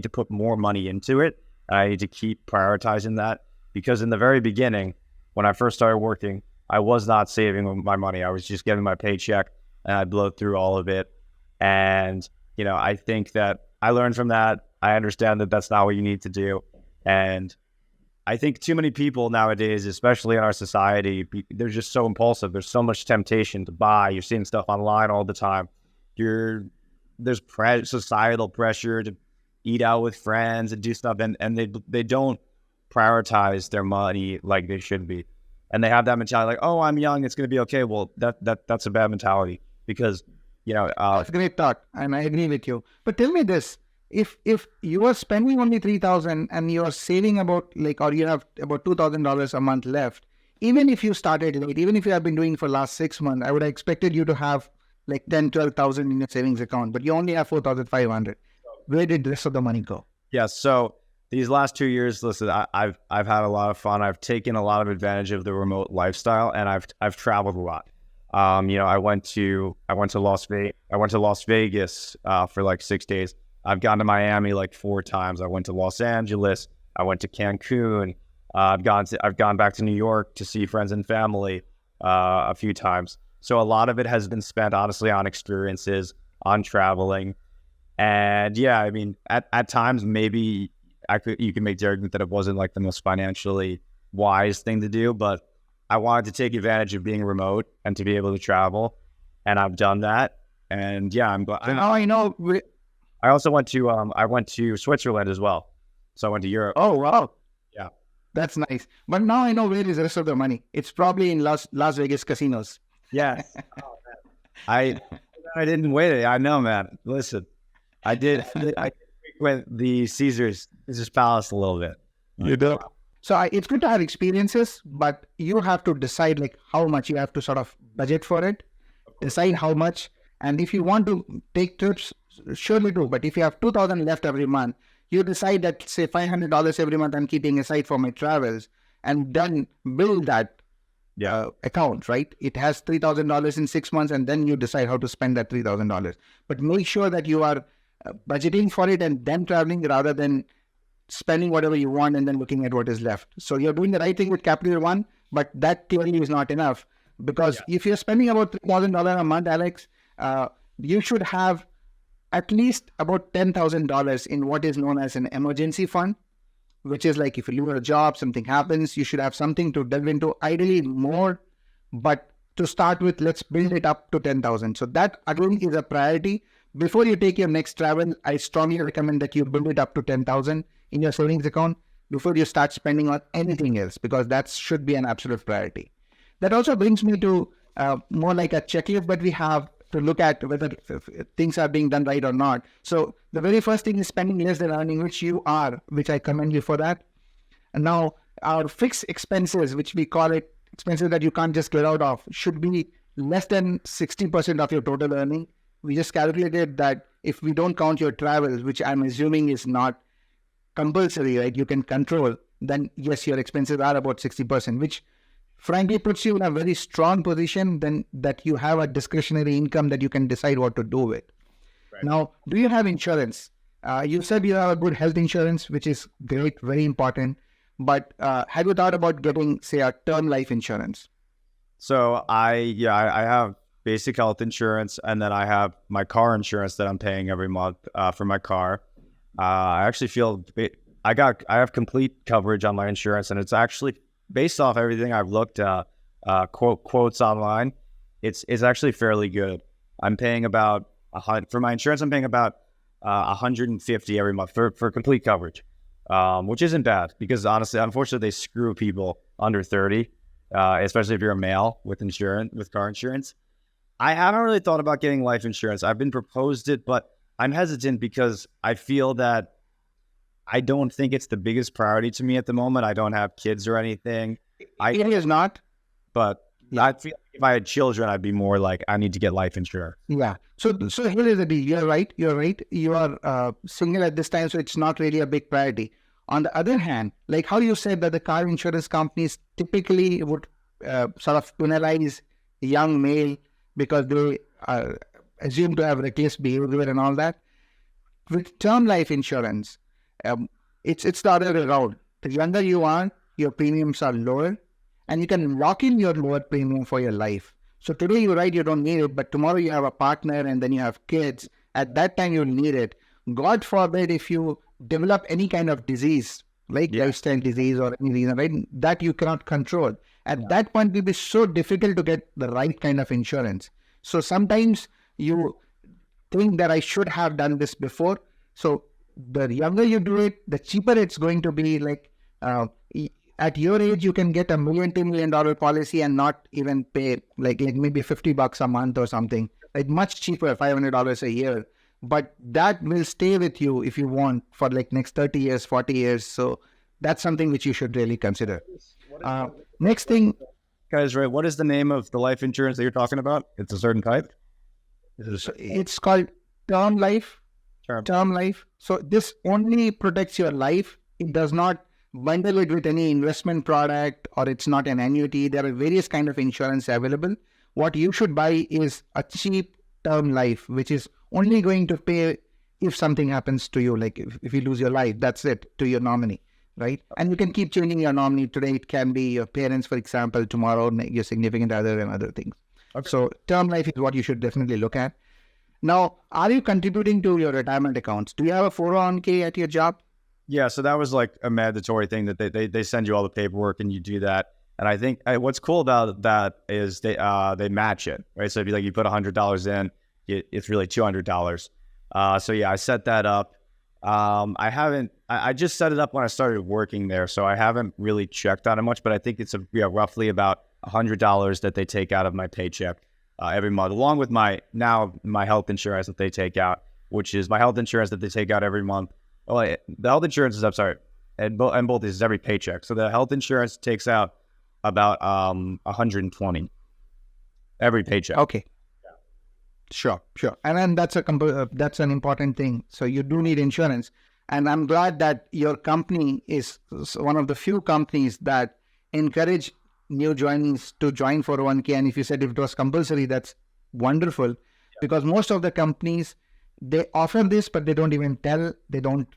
to put more money into it, and I need to keep prioritizing that, because in the very beginning, when I first started working, I was not saving my money. I was just getting my paycheck, and I blew through all of it. And, I think that I learned from that. I understand that that's not what you need to do. And I think too many people nowadays, especially in our society, they're just so impulsive. There's so much temptation to buy. You're seeing stuff online all the time. There's societal pressure to eat out with friends and do stuff. And they don't prioritize their money like they should be. And they have that mentality like, oh, I'm young, it's going to be okay. Well, that's a bad mentality, because, That's a great thought, and I agree with you. But tell me this, if you are spending only 3,000 and you are saving about or you have about $2,000 a month left, even if you started late, even if you have been doing it for last 6 months, I would have expected you to have like 10, 12,000 in your savings account, but you only have 4,500. Where did the rest of the money go? Yeah, so these last 2 years, listen, I've had a lot of fun. I've taken a lot of advantage of the remote lifestyle, and I've traveled a lot. I went to Las Vegas for like 6 days. I've gone to Miami like 4 times. I went to Los Angeles. I went to Cancun. I've gone back to New York to see friends and family a few times. So a lot of it has been spent honestly on experiences, on traveling, and yeah, I mean, at times maybe you can make the argument that it wasn't like the most financially wise thing to do, but I wanted to take advantage of being remote and to be able to travel, and I've done that. And yeah, I'm glad. Now I know. I also went to Switzerland as well, so I went to Europe. Oh wow, yeah, that's nice. But now I know where is the rest of the money. It's probably in Las Vegas casinos. Yes. Oh, I didn't wait it. I know, man. Listen, I did. I went the Caesar's Palace a little bit. You know. So it's good to have experiences, but you have to decide like how much you have to sort of budget for it. Decide how much, and if you want to take trips, surely do. But if you have 2,000 left every month, you decide that say $500 every month I'm keeping aside for my travels, and then build that account. Right? It has $3,000 in 6 months, and then you decide how to spend that $3,000. But make sure that you are budgeting for it and then traveling rather than spending whatever you want and then looking at what is left. So you're doing the right thing with Capital One, but that clearly is not enough. Because if you're spending about $3,000 a month, Alex, you should have at least about $10,000 in what is known as an emergency fund, which is like if you lose a job, something happens, you should have something to delve into, ideally more. But to start with, let's build it up to 10,000. So that again is a priority. Before you take your next travel, I strongly recommend that you build it up to 10,000 in your savings account before you start spending on anything else, because that should be an absolute priority. That also brings me to more like a checklist that we have to look at whether things are being done right or not. So the very first thing is spending less than earning, which you are, which I commend you for that. And now our fixed expenses, which we call it expenses that you can't just get out of, should be less than 60% of your total earning. We just calculated that if we don't count your travels, which I'm assuming is not compulsory, right? You can control, then yes, your expenses are about 60%, which frankly puts you in a very strong position then that you have a discretionary income that you can decide what to do with. Right. Now, do you have insurance? You said you have a good health insurance, which is great, very important. But have you thought about getting, say, a term life insurance? So I have basic health insurance, and then I have my car insurance that I'm paying every month for my car. I actually feel I have complete coverage on my insurance, and it's actually based off everything I've looked at, quotes online. It's actually fairly good. I'm paying about for my insurance. I'm paying about $150 every month for complete coverage, which isn't bad because honestly, unfortunately, they screw people under 30, especially if you're a male with car insurance. I haven't really thought about getting life insurance. I've been proposed it, but I'm hesitant because I feel that I don't think it's the biggest priority to me at the moment. I don't have kids or anything. It is not. But I feel like if I had children, I'd be more like, I need to get life insurance. Yeah. So here is the deal. You're right. You are single at this time, so it's not really a big priority. On the other hand, like how you said that the car insurance companies typically would sort of penalize young male because they are assumed to have reckless behavior and all that. With term life insurance, it's the other way around. The younger you are, your premiums are lower, and you can lock in your lower premium for your life. So today you're right, you don't need it, but tomorrow you have a partner and then you have kids. At that time you'll need it. God forbid if you develop any kind of disease, like lifestyle disease or any reason, right, that you cannot control. At that point, it will be so difficult to get the right kind of insurance. So sometimes you think that I should have done this before. So the younger you do it, the cheaper it's going to be. Like at your age, you can get $1 million, $2 million policy and not even pay like maybe $50 a month or something. Like much cheaper, $500 a year. But that will stay with you if you want for like next 30 years, 40 years. So that's something which you should really consider. Next thing. Guys, right, what is the name of the life insurance that you're talking about? It's a certain type? It's called term life. Term life. So this only protects your life. It does not bundle it with any investment product, or it's not an annuity. There are various kind of insurance available. What you should buy is a cheap term life, which is only going to pay if something happens to you, like if you lose your life, that's it, to your nominee, right? And you can keep changing your nominee. Today it can be your parents, for example, tomorrow your significant other and other things. Okay. So term life is what you should definitely look at. Now, are you contributing to your retirement accounts? Do you have a 401k at your job? Yeah, so that was like a mandatory thing that they send you all the paperwork and you do that. And I think what's cool about that is they match it, right? So if you put $100 in, it's really $200. So yeah, I set that up. I just set it up when I started working there, so I haven't really checked on it much, but I think it's roughly about $100 that they take out of my paycheck every month, along with my health insurance that they take out, which is my health insurance that they take out every month. Oh, the health insurance is, I'm sorry, and both is every paycheck. So the health insurance takes out about $120 every paycheck. Okay. Sure. And then that's an important thing. So you do need insurance. And I'm glad that your company is one of the few companies that encourage new joinees to join 401k. And if you said if it was compulsory, that's wonderful. Because most of the companies, they offer this, but they don't even they don't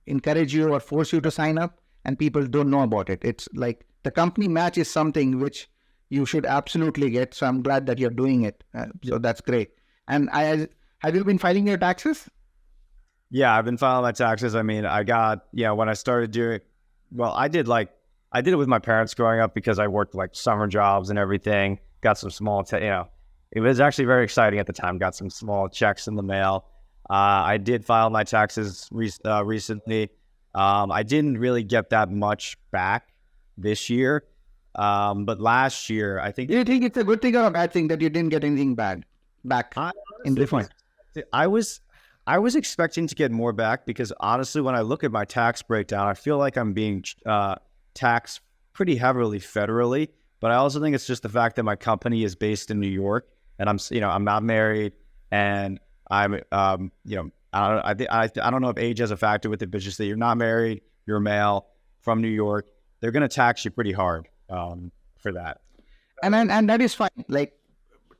encourage you or force you to sign up. And people don't know about it. It's like the company match is something which you should absolutely get. So I'm glad that you're doing it. So that's great. And have you been filing your taxes? Yeah, I've been filing my taxes. I mean, I got, when I started doing, well, I did it with my parents growing up because I worked like summer jobs and everything. Got some small, it was actually very exciting at the time. Got some small checks in the mail. I did file my taxes recently. I didn't really get that much back this year. But last year, I think. Do you think it's a good thing or a bad thing that you didn't get anything back in refund? I was expecting to get more back because honestly, when I look at my tax breakdown, I feel like I'm being taxed pretty heavily federally. But I also think it's just the fact that my company is based in New York, and I'm not married, and I'm, I don't know if age has a factor with it, but just that you're not married, you're a male from New York, they're going to tax you pretty hard for that. And that is fine. Like,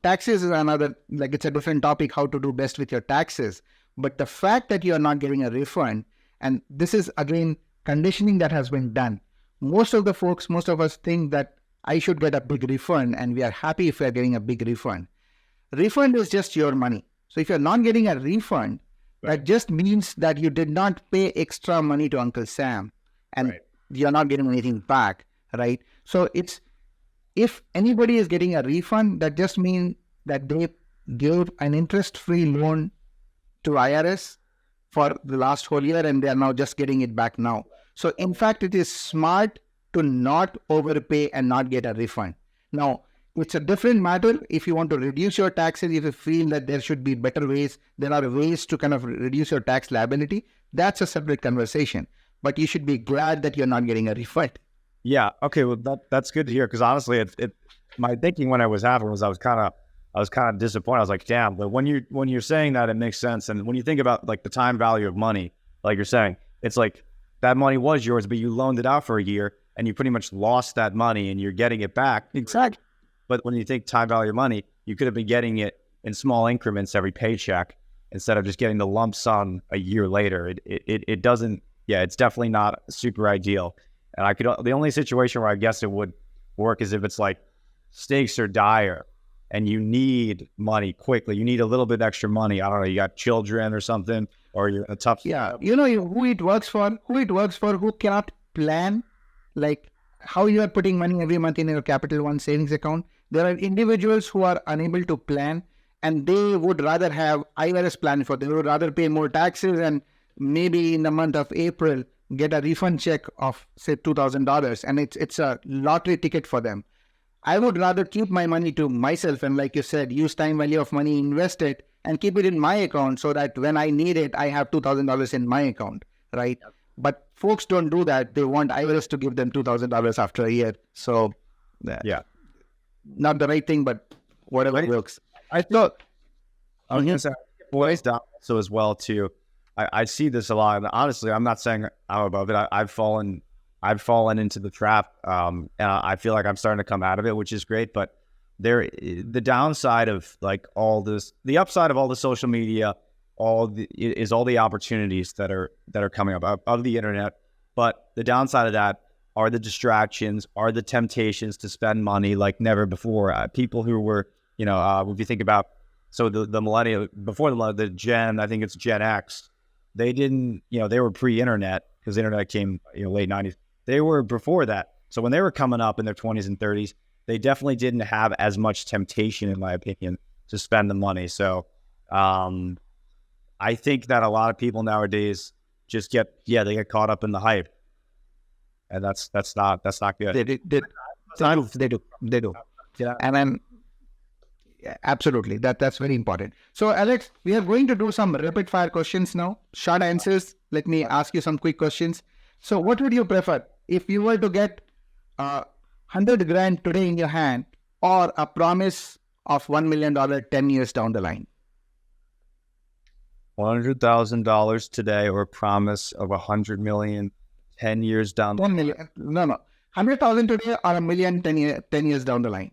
taxes is another, like, it's a different topic, how to do best with your taxes. But the fact that you are not getting a refund, and this is again conditioning that has been done. Most of us think that I should get a big refund, and we are happy if we are getting a big refund. Refund is just your money. So if you're not getting a refund, that just means that you did not pay extra money to Uncle Sam, and you're not getting anything back, right? So if anybody is getting a refund, that just means that they give an interest-free loan to IRS for the last whole year, and they are now just getting it back now. So in fact, it is smart to not overpay and not get a refund. Now, it's a different matter if you want to reduce your taxes, if you feel that there should be better ways, there are ways to kind of reduce your tax liability. That's a separate conversation. But you should be glad that you're not getting a refund. Yeah. Okay. Well, that's good to hear, because honestly, my thinking when I was having was I was kind of disappointed. I was like, damn. But when you're saying that, it makes sense. And when you think about like the time value of money, like you're saying, it's like that money was yours, but you loaned it out for a year, and you pretty much lost that money, and you're getting it back. Exactly. But when you think time value of money, you could have been getting it in small increments every paycheck instead of just getting the lump sum a year later. It doesn't. Yeah, it's definitely not super ideal. And the only situation where I guess it would work is if it's like stakes are dire and you need money quickly. You need a little bit extra money. I don't know. You got children or something, or you're in a tough. Yeah, who it works for, who cannot plan, like how you are putting money every month in your Capital One savings account. There are individuals who are unable to plan, and they would rather have IRS plan for them. They would rather pay more taxes and maybe in the month of April get a refund check of say $2,000, and it's a lottery ticket for them. I would rather keep my money to myself and, like you said, use time value of money, invest it, and keep it in my account so that when I need it, I have $2,000 in my account, right? Yep. But folks don't do that. They want IRS to give them $2,000 after a year. So, yeah, not the right thing, but whatever works. I thought I was going to say, boys down so as well too. I see this a lot. And honestly, I'm not saying I'm above it. I've fallen into the trap, and I feel like I'm starting to come out of it, which is great. But the downside of like all this, the upside of all the social media, all the opportunities that are coming up of the internet. But the downside of that are the distractions, are the temptations to spend money like never before. People who were, if you think about, so the millennial before the Gen, I think it's Gen X. They didn't, they were pre-internet because the internet came, late 90s. They were before that. So when they were coming up in their 20s and 30s, they definitely didn't have as much temptation, in my opinion, to spend the money. So I think that a lot of people nowadays just they get caught up in the hype. And that's not good. They do. Yeah. And then, yeah, absolutely. That's very important. So, Alex, we are going to do some rapid fire questions now. Short answers. Let me ask you some quick questions. So, what would you prefer if you were to get 100 grand today in your hand, or a promise of $1 million 10 years down the line? $100,000 today, or a promise of 100 million 10 years down the line? 1 million. No. 100,000 today or a million 10 years down the line?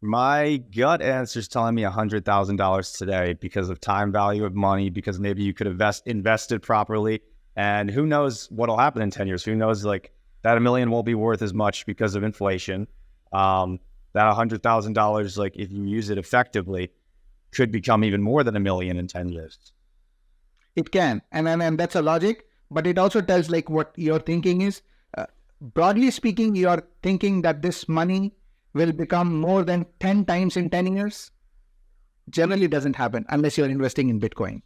My gut answer is telling me $100,000 today because of time value of money, because maybe you could invest invested properly, and who knows what'll happen in 10 years? Who knows, like, that $1 million won't be worth as much because of inflation. That $100,000, like if you use it effectively, could become even more than $1 million in 10 years. It can, and that's a logic, but it also tells like what your thinking is. Broadly speaking, you are thinking that this money will become more than 10 times in 10 years. Generally doesn't happen unless you're investing in Bitcoin.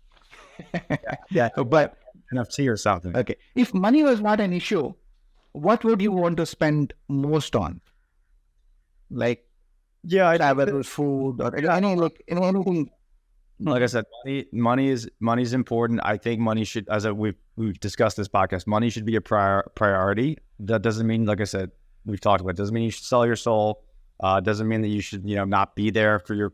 Yeah. But NFT or something. okay, if money was not an issue, what would you want to spend most on? Like travel, food, or anything. Like I said, money is important. I think money should, as we've discussed this podcast, money should be a priority. That doesn't mean, like I said, we've talked about, it doesn't mean you should sell your soul. Doesn't mean that you should, not be there for your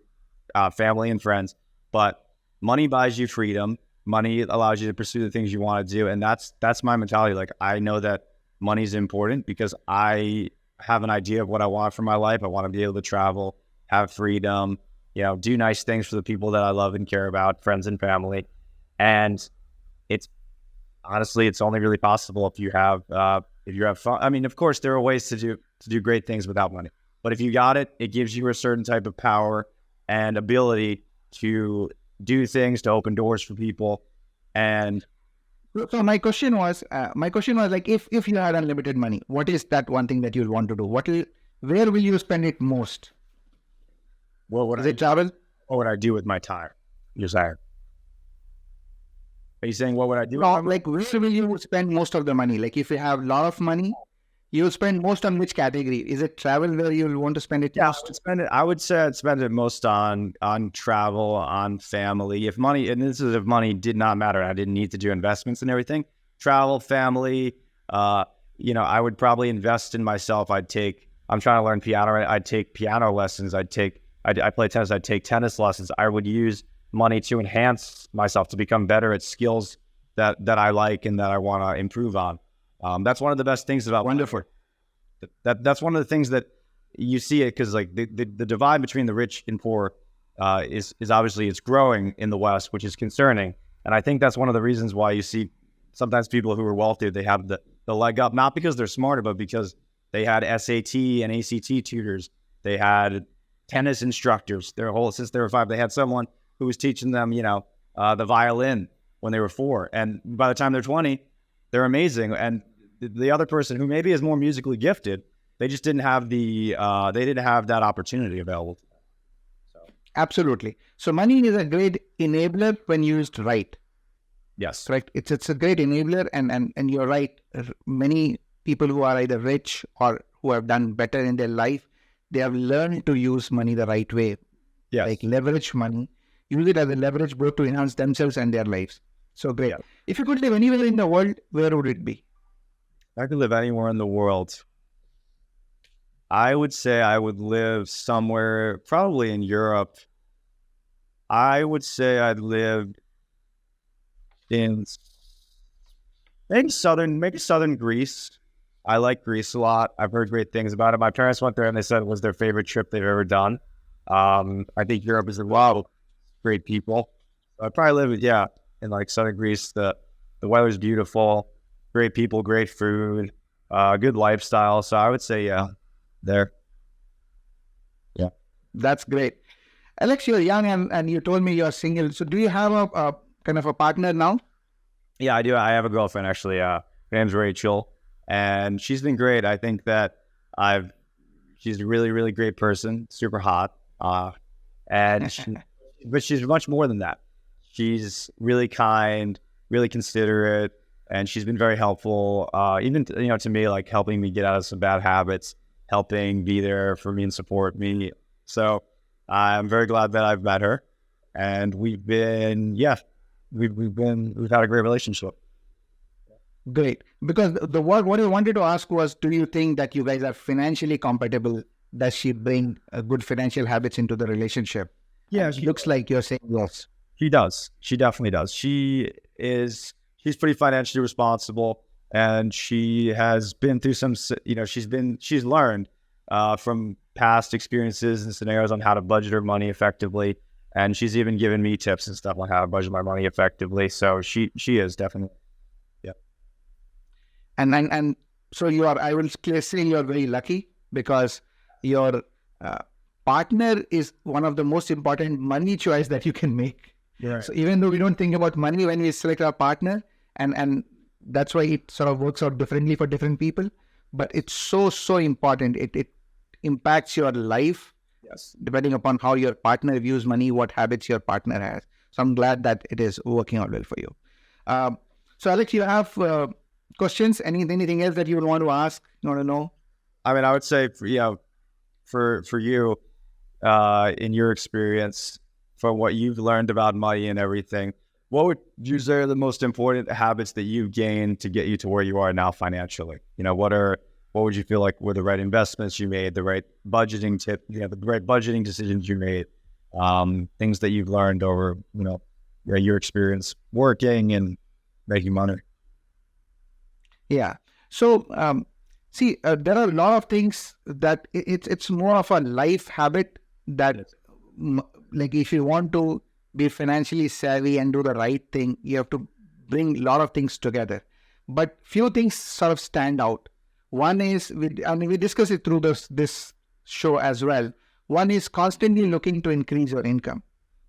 family and friends. But money buys you freedom. Money allows you to pursue the things you want to do, and that's my mentality. Like, I know that money is important because I have an idea of what I want for my life. I want to be able to travel, have freedom, do nice things for the people that I love and care about, friends and family. And it's only really possible if you have fun. I mean, of course, there are ways to do great things without money, but if you got it, it gives you a certain type of power and ability to do things, to open doors for people. And so my question was like, if you had unlimited money, what is that one thing that you'll want to do? Where will you spend it most? Is it travel? What would I do with my time? You're saying? Are you saying what would I do? No, like where will you spend most of the money? Like if you have a lot of money, you'll spend most on which category? Is it travel where you'll want to spend it most? I would say I'd spend it most on travel, on family. If money did not matter, I didn't need to do investments and everything. Travel, family, I would probably invest in myself. I'm trying to learn piano. I'd take piano lessons. I play tennis. I'd take tennis lessons. I would use money to enhance myself, to become better at skills that I like and that I want to improve on. That's one of the best things about wonderful. That's one of the things that you see it, because like the divide between the rich and poor is obviously, it's growing in the West, which is concerning. And I think that's one of the reasons why you see sometimes people who are wealthy, they have the leg up, not because they're smarter, but because they had SAT and ACT tutors. They had tennis instructors. Since they were 5, they had someone who was teaching them, the violin when they were 4. And by the time they're 20, they're amazing. And the other person who maybe is more musically gifted, they just didn't have that opportunity available to them. So. Absolutely. So money is a great enabler when used right. Yes. Correct. It's a great enabler, and you're right. Many people who are either rich or who have done better in their life, they have learned to use money the right way. Yes. Like leverage money. Use it as a leverage both to enhance themselves and their lives. So great. Yeah. If you could live anywhere in the world, where would it be? If I could live anywhere in the world, I would say I would live somewhere, probably in Europe. I would say I'd live in maybe southern Greece. I like Greece a lot. I've heard great things about it. My parents went there and they said it was their favorite trip they've ever done. I think Europe is a lot of great people. I'd probably live, in like southern Greece. The weather's beautiful, great people, great food, good lifestyle. So I would say, there. Yeah. That's great. Alex, you're young and you told me you're single. So do you have a kind of a partner now? Yeah, I do. I have a girlfriend, actually. Her name's Rachel, and she's been great. I think that she's a really, really great person, super hot. But she's much more than that. She's really kind, really considerate, and she's been very helpful. Even to me, like helping me get out of some bad habits, helping be there for me and support me. So I'm very glad that I've met her, and we've had a great relationship. Great. Because what I wanted to ask was, do you think that you guys are financially compatible? Does she bring good financial habits into the relationship? Yeah, it looks like you're saying yes. She does. She definitely does. She's pretty financially responsible, and she has been through some, she's learned from past experiences and scenarios on how to budget her money effectively. And she's even given me tips and stuff on how to budget my money effectively. So she is definitely. Yeah. And So I will say you are very lucky because your partner is one of the most important money choice that you can make. Right. So even though we don't think about money when we select our partner, and that's why it sort of works out differently for different people, but it's so important. It impacts your life. Yes. Depending upon how your partner views money, what habits your partner has. So I'm glad that it is working out well for you. So Alex, you have questions? Anything else that you would want to ask? You want to know? I mean, I would say, for you, in your experience, from what you've learned about money and everything, what would you say are the most important habits that you've gained to get you to where you are now financially? What would you feel like were the right investments you made, the right budgeting the right budgeting decisions you made, things that you've learned over, your experience working and making money? Yeah. So, there are a lot of things that it's more of a life habit that, like, if you want to be financially savvy and do the right thing, you have to bring a lot of things together. But few things sort of stand out. One is, we discuss it through this show as well. One is constantly looking to increase your income,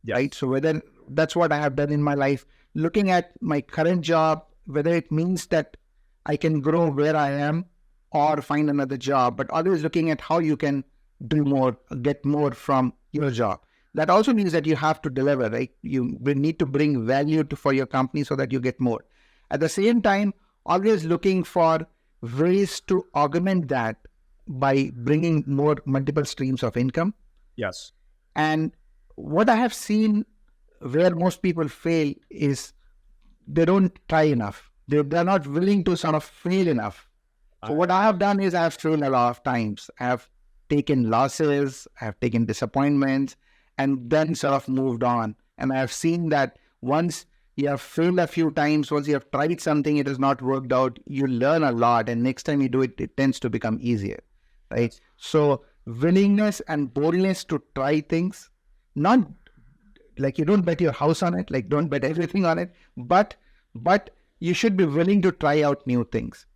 right? So whether that's what I have done in my life, looking at my current job, whether it means that I can grow where I am or find another job, but always looking at how you can do more, get more from your job. That also means that you have to deliver, right? You need to bring value for your company so that you get more. At the same time, always looking for ways to augment that by bringing more multiple streams of income. Yes. And what I have seen where most people fail is they don't try enough. They're not willing to sort of fail enough. So what I have done is I have failed a lot of times. I have taken losses, I have taken disappointments, and then sort of moved on. And I have seen that once you have failed a few times, once you have tried something, it has not worked out, you learn a lot. And next time you do it, it tends to become easier, right? So willingness and boldness to try things, not like you don't bet your house on it, like don't bet everything on it, but you should be willing to try out new things,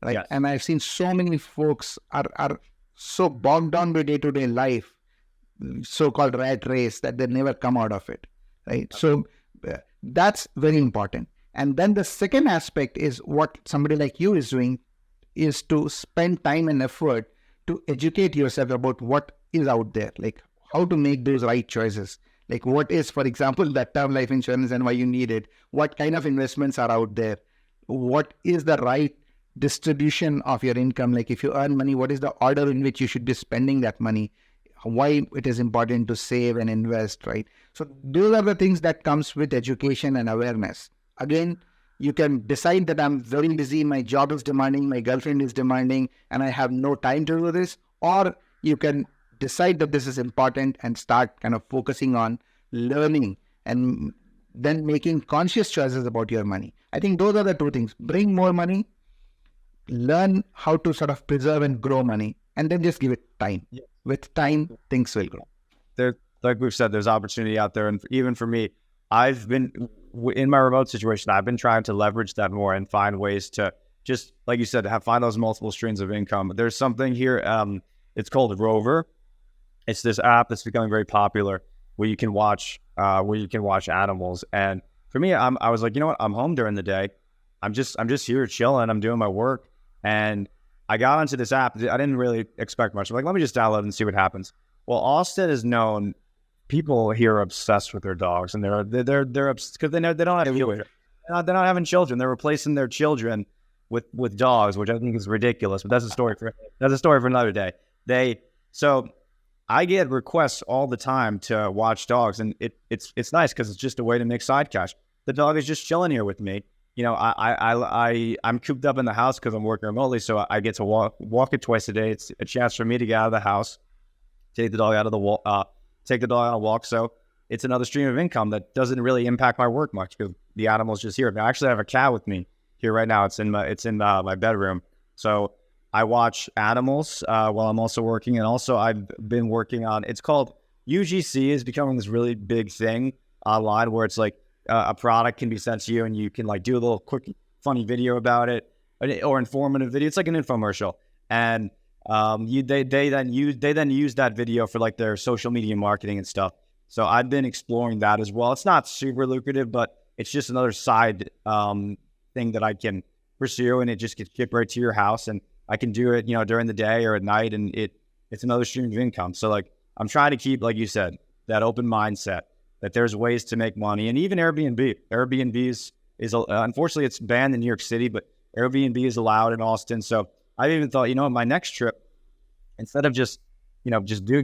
right? Yes. And I've seen so many folks are so bogged down with day-to-day life, so-called rat race, that they never come out of it, right? Okay. So that's very important. And then the second aspect is what somebody like you is doing, is to spend time and effort to educate yourself about what is out there, like how to make those right choices. Like what is, for example, that term life insurance and why you need it? What kind of investments are out there? What is the right distribution of your income? Like if you earn money, what is the order in which you should be spending that money? Why it is important to save and invest, right? So those are the things that comes with education and awareness. Again, you can decide that I'm very busy, my job is demanding, my girlfriend is demanding, and I have no time to do this. Or you can decide that this is important and start kind of focusing on learning and then making conscious choices about your money. I think those are the two things. Bring more money, learn how to sort of preserve and grow money, and then just give it time. Yeah. With time, things will grow. There, like we've said, there's opportunity out there. And even for me, I've been, in my remote situation, I've been trying to leverage that more and find ways to just, like you said, find those multiple streams of income. There's something here, it's called Rover. It's this app that's becoming very popular where you can watch animals. And for me, I was like, you know what? I'm home during the day. I'm just here chilling. I'm doing my work. And I got onto this app. I didn't really expect much. I'm like, let me just download it and see what happens. Well, Austin is known. People here are obsessed with their dogs, and they're obsessed because they don't have children. They're not having children. They're replacing their children with dogs, which I think is ridiculous. But that's a story for another day. So I get requests all the time to watch dogs, and it's nice because it's just a way to make side cash. The dog is just chilling here with me. You know, I'm cooped up in the house because I'm working remotely, so I get to walk it twice a day. It's a chance for me to get out of the house, take the dog take the dog on a walk. So it's another stream of income that doesn't really impact my work much because the animal's just here. I actually have a cat with me here right now. It's in my bedroom. So I watch animals while I'm also working, and also I've been working on. It's called UGC is becoming this really big thing online where it's like. A product can be sent to you and you can like do a little quick funny video about it. or informative video. It's like an infomercial, and they then use that video for like their social media marketing and stuff. So I've been exploring that as well. It's not super lucrative, but it's just another side thing that I can pursue, and it just gets shipped right to your house, and I can do it, during the day or at night, and it's another stream of income. So like I'm trying to keep, like you said, that open mindset that there's ways to make money, and even Airbnb is unfortunately it's banned in New York City, but Airbnb is allowed in Austin. So I even thought, my next trip, instead of just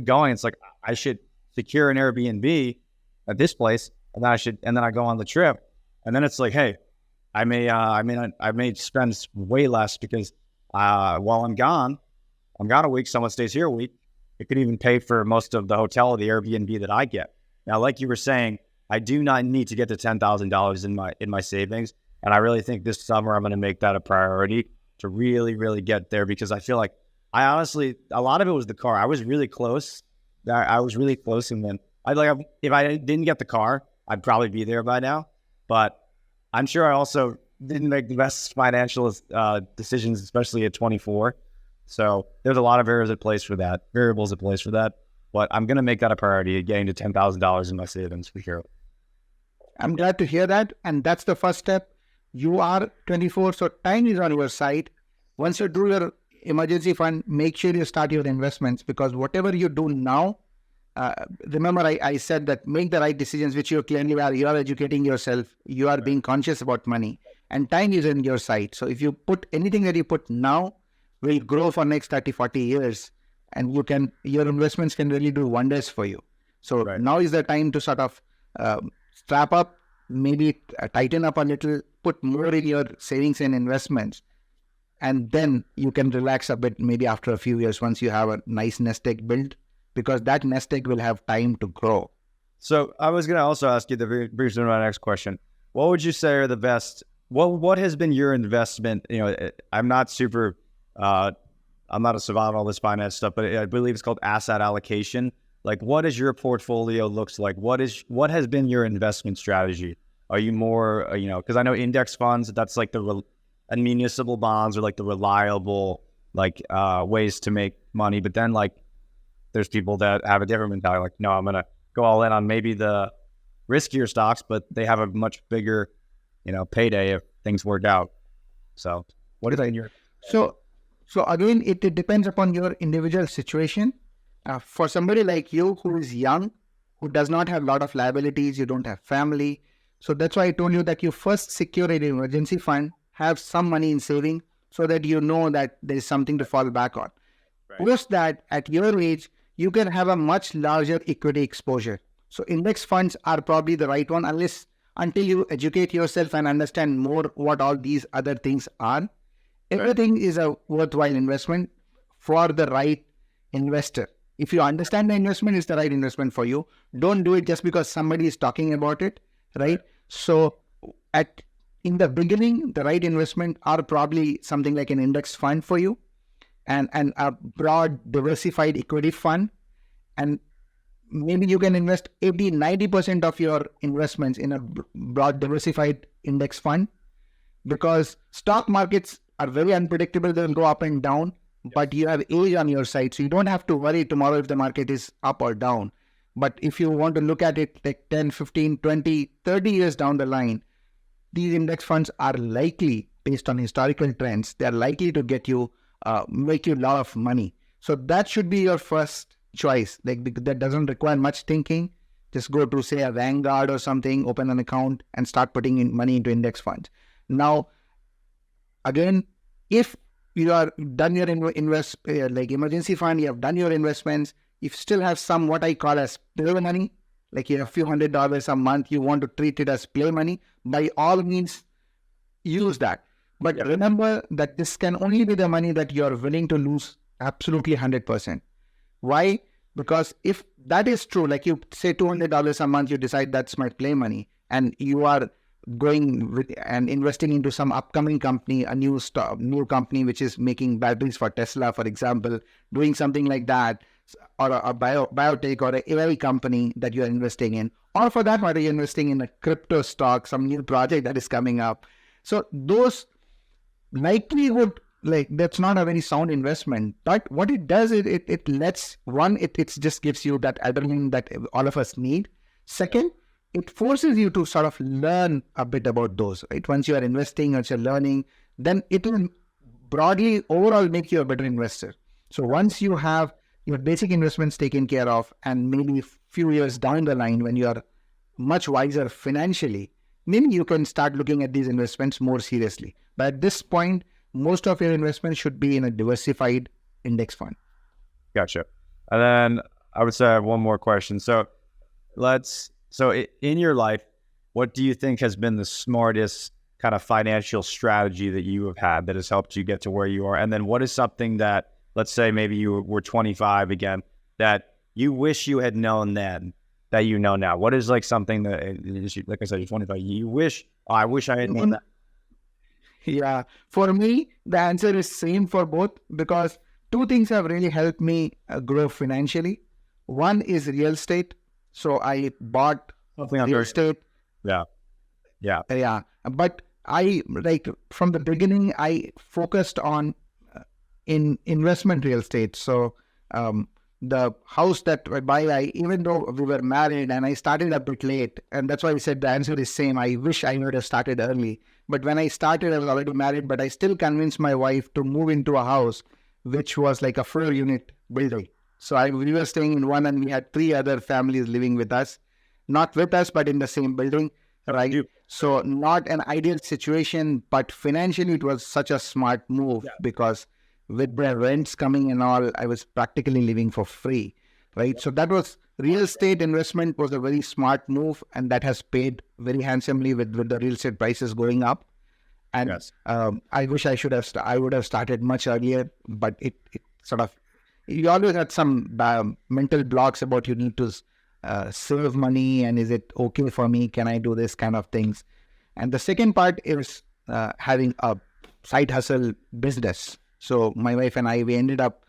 going, it's like I should secure an Airbnb at this place, and then I go on the trip, and then it's like, hey, I may spend way less because while I'm gone a week, someone stays here a week. It could even pay for most of the hotel or the Airbnb that I get. Now, like you were saying, I do not need to get to $10,000 in my savings, and I really think this summer I'm going to make that a priority to really, really get there, because I feel like I honestly, a lot of it was the car. I was really close. And then if I didn't get the car, I'd probably be there by now. But I'm sure I also didn't make the best financial decisions, especially at 24. So there's a lot of variables at place for that. But I'm going to make that a priority, getting to $10,000 in my savings for sure. I'm glad to hear that. And that's the first step. You are 24, so time is on your side. Once you do your emergency fund, make sure you start your investments, because whatever you do now, remember I said that make the right decisions, which you clearly are. You are educating yourself. You are being conscious about money, and time is on your side. So if you put anything that you put now will grow for next 30, 40 years, and your investments can really do wonders for you. So Now is the time to sort of strap up, maybe tighten up a little, put more in your savings and investments, and then you can relax a bit maybe after a few years once you have a nice nest egg built, because that nest egg will have time to grow. So I was going to also ask you the brief to my next question. What would you say are the best, what has been your investment? I'm not a savant on all this finance stuff, but I believe it's called asset allocation. Like, what does your portfolio looks like? What has been your investment strategy? Are you more, because I know index funds, that's like and municipal bonds are like the reliable, ways to make money. But then there's people that have a different mentality. Like, no, I'm going to go all in on maybe the riskier stocks, but they have a much bigger, payday if things work out. So what is in your... So again, it depends upon your individual situation. For somebody like you who is young, who does not have a lot of liabilities, you don't have family. So that's why I told you that you first secure an emergency fund, have some money in saving, so that you know that there is something to fall back on. Right. Post that, at your age, you can have a much larger equity exposure. So index funds are probably the right one, until you educate yourself and understand more what all these other things are. Everything is a worthwhile investment for the right investor. If you understand the investment is the right investment for you, don't do it just because somebody is talking about it, right? So in the beginning, the right investment are probably something like an index fund for you, and a broad diversified equity fund. And maybe you can invest 80-90% of your investments in a broad diversified index fund, because stock markets are very unpredictable. They'll go up and down, but you have age on your side. So you don't have to worry tomorrow if the market is up or down. But if you want to look at it like 10, 15, 20, 30 years down the line, these index funds are likely, based on historical trends, they're likely to make you a lot of money. So that should be your first choice. That doesn't require much thinking. Just go to, say, a Vanguard or something, open an account and start putting in money into index funds. Now, again, if you are done your emergency fund, you have done your investments, you still have some what I call as play money, like you have a few $100s a month, you want to treat it as play money, by all means use that. But remember that this can only be the money that you are willing to lose absolutely 100%. Why? Because if that is true, like you say $200 a month, you decide that's my play money, and you are going with and investing into some upcoming company, a new company which is making batteries for Tesla, for example, doing something like that, or a biotech or a AI company that you are investing in, or for that matter, you're investing in a crypto stock, some new project that is coming up. So those likelihood, like that's not a very sound investment. But what it does, it lets one, it just gives you that adrenaline that all of us need. Second, it forces you to sort of learn a bit about those, right? Once you are investing, once you're learning, then it will broadly overall make you a better investor. So once you have your basic investments taken care of, and maybe a few years down the line when you are much wiser financially, maybe you can start looking at these investments more seriously. But at this point, most of your investments should be in a diversified index fund. Gotcha. And then I would say I have one more question. So in your life, what do you think has been the smartest kind of financial strategy that you have had that has helped you get to where you are? And then what is something that, let's say maybe you were 25 again, that you wish you had known then that you know now? What is like something that, like I said, you're 25, you wish, I wish I had known that? Yeah, for me, the answer is same for both, because two things have really helped me grow financially. One is real estate. So I bought real estate. Yeah. Yeah. But I, like, from the beginning, I focused on in investment real estate. So the house that I buy, even though we were married and I started a bit late, and that's why I said the answer is same. I wish I would have started early. But when I started, I was already married, but I still convinced my wife to move into a house which was like a 4-unit building. So we were staying in one, and we had 3 other families living with us. Not with us, but in the same building, right? So not an ideal situation, but financially it was such a smart move, because with the rents coming and all, I was practically living for free, right? So that was, real estate investment was a very smart move, and that has paid very handsomely with the real estate prices going up. And I wish I would have started much earlier, but it sort of, you always had some mental blocks about you need to save money, and is it okay for me? Can I do this kind of things? And the second part is having a side hustle business. So my wife and I, we ended up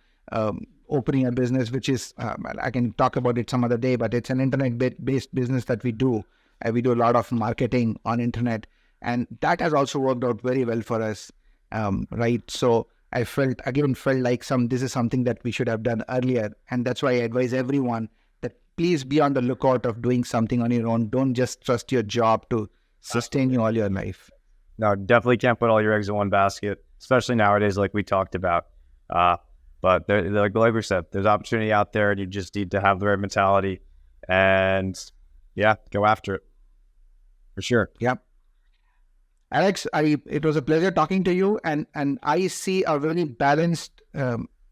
opening a business, which is, I can talk about it some other day, but it's an internet-based business that we do. We do a lot of marketing on internet, and that has also worked out very well for us, right? So I felt like this is something that we should have done earlier. And that's why I advise everyone that please be on the lookout of doing something on your own. Don't just trust your job to sustain you all your life. No, definitely can't put all your eggs in one basket, especially nowadays, like we talked about. But like we said, there's opportunity out there, and you just need to have the right mentality and go after it for sure. Yep. Alex, it was a pleasure talking to you, and I see a very balanced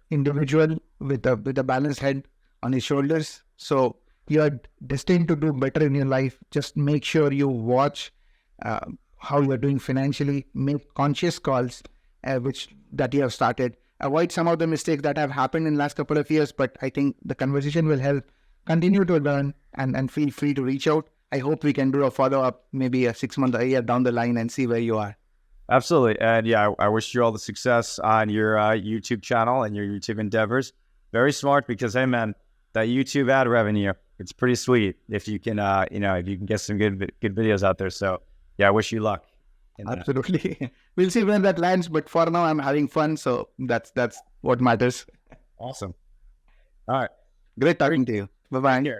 individual with a balanced head on his shoulders. So you're destined to do better in your life. Just make sure you watch how you're doing financially, make conscious calls, that you have started. Avoid some of the mistakes that have happened in the last couple of years, but I think the conversation will help. Continue to learn, and feel free to reach out. I hope we can do a follow-up, maybe a 6 month, a year down the line, and see where you are. Absolutely. And I wish you all the success on your YouTube channel and your YouTube endeavors. Very smart, because, hey man, that YouTube ad revenue, it's pretty sweet if you can, if you can get some good videos out there. So I wish you luck. Absolutely. We'll see when that lands, but for now I'm having fun. So that's what matters. Awesome. All right. Great talking to you. Bye-bye.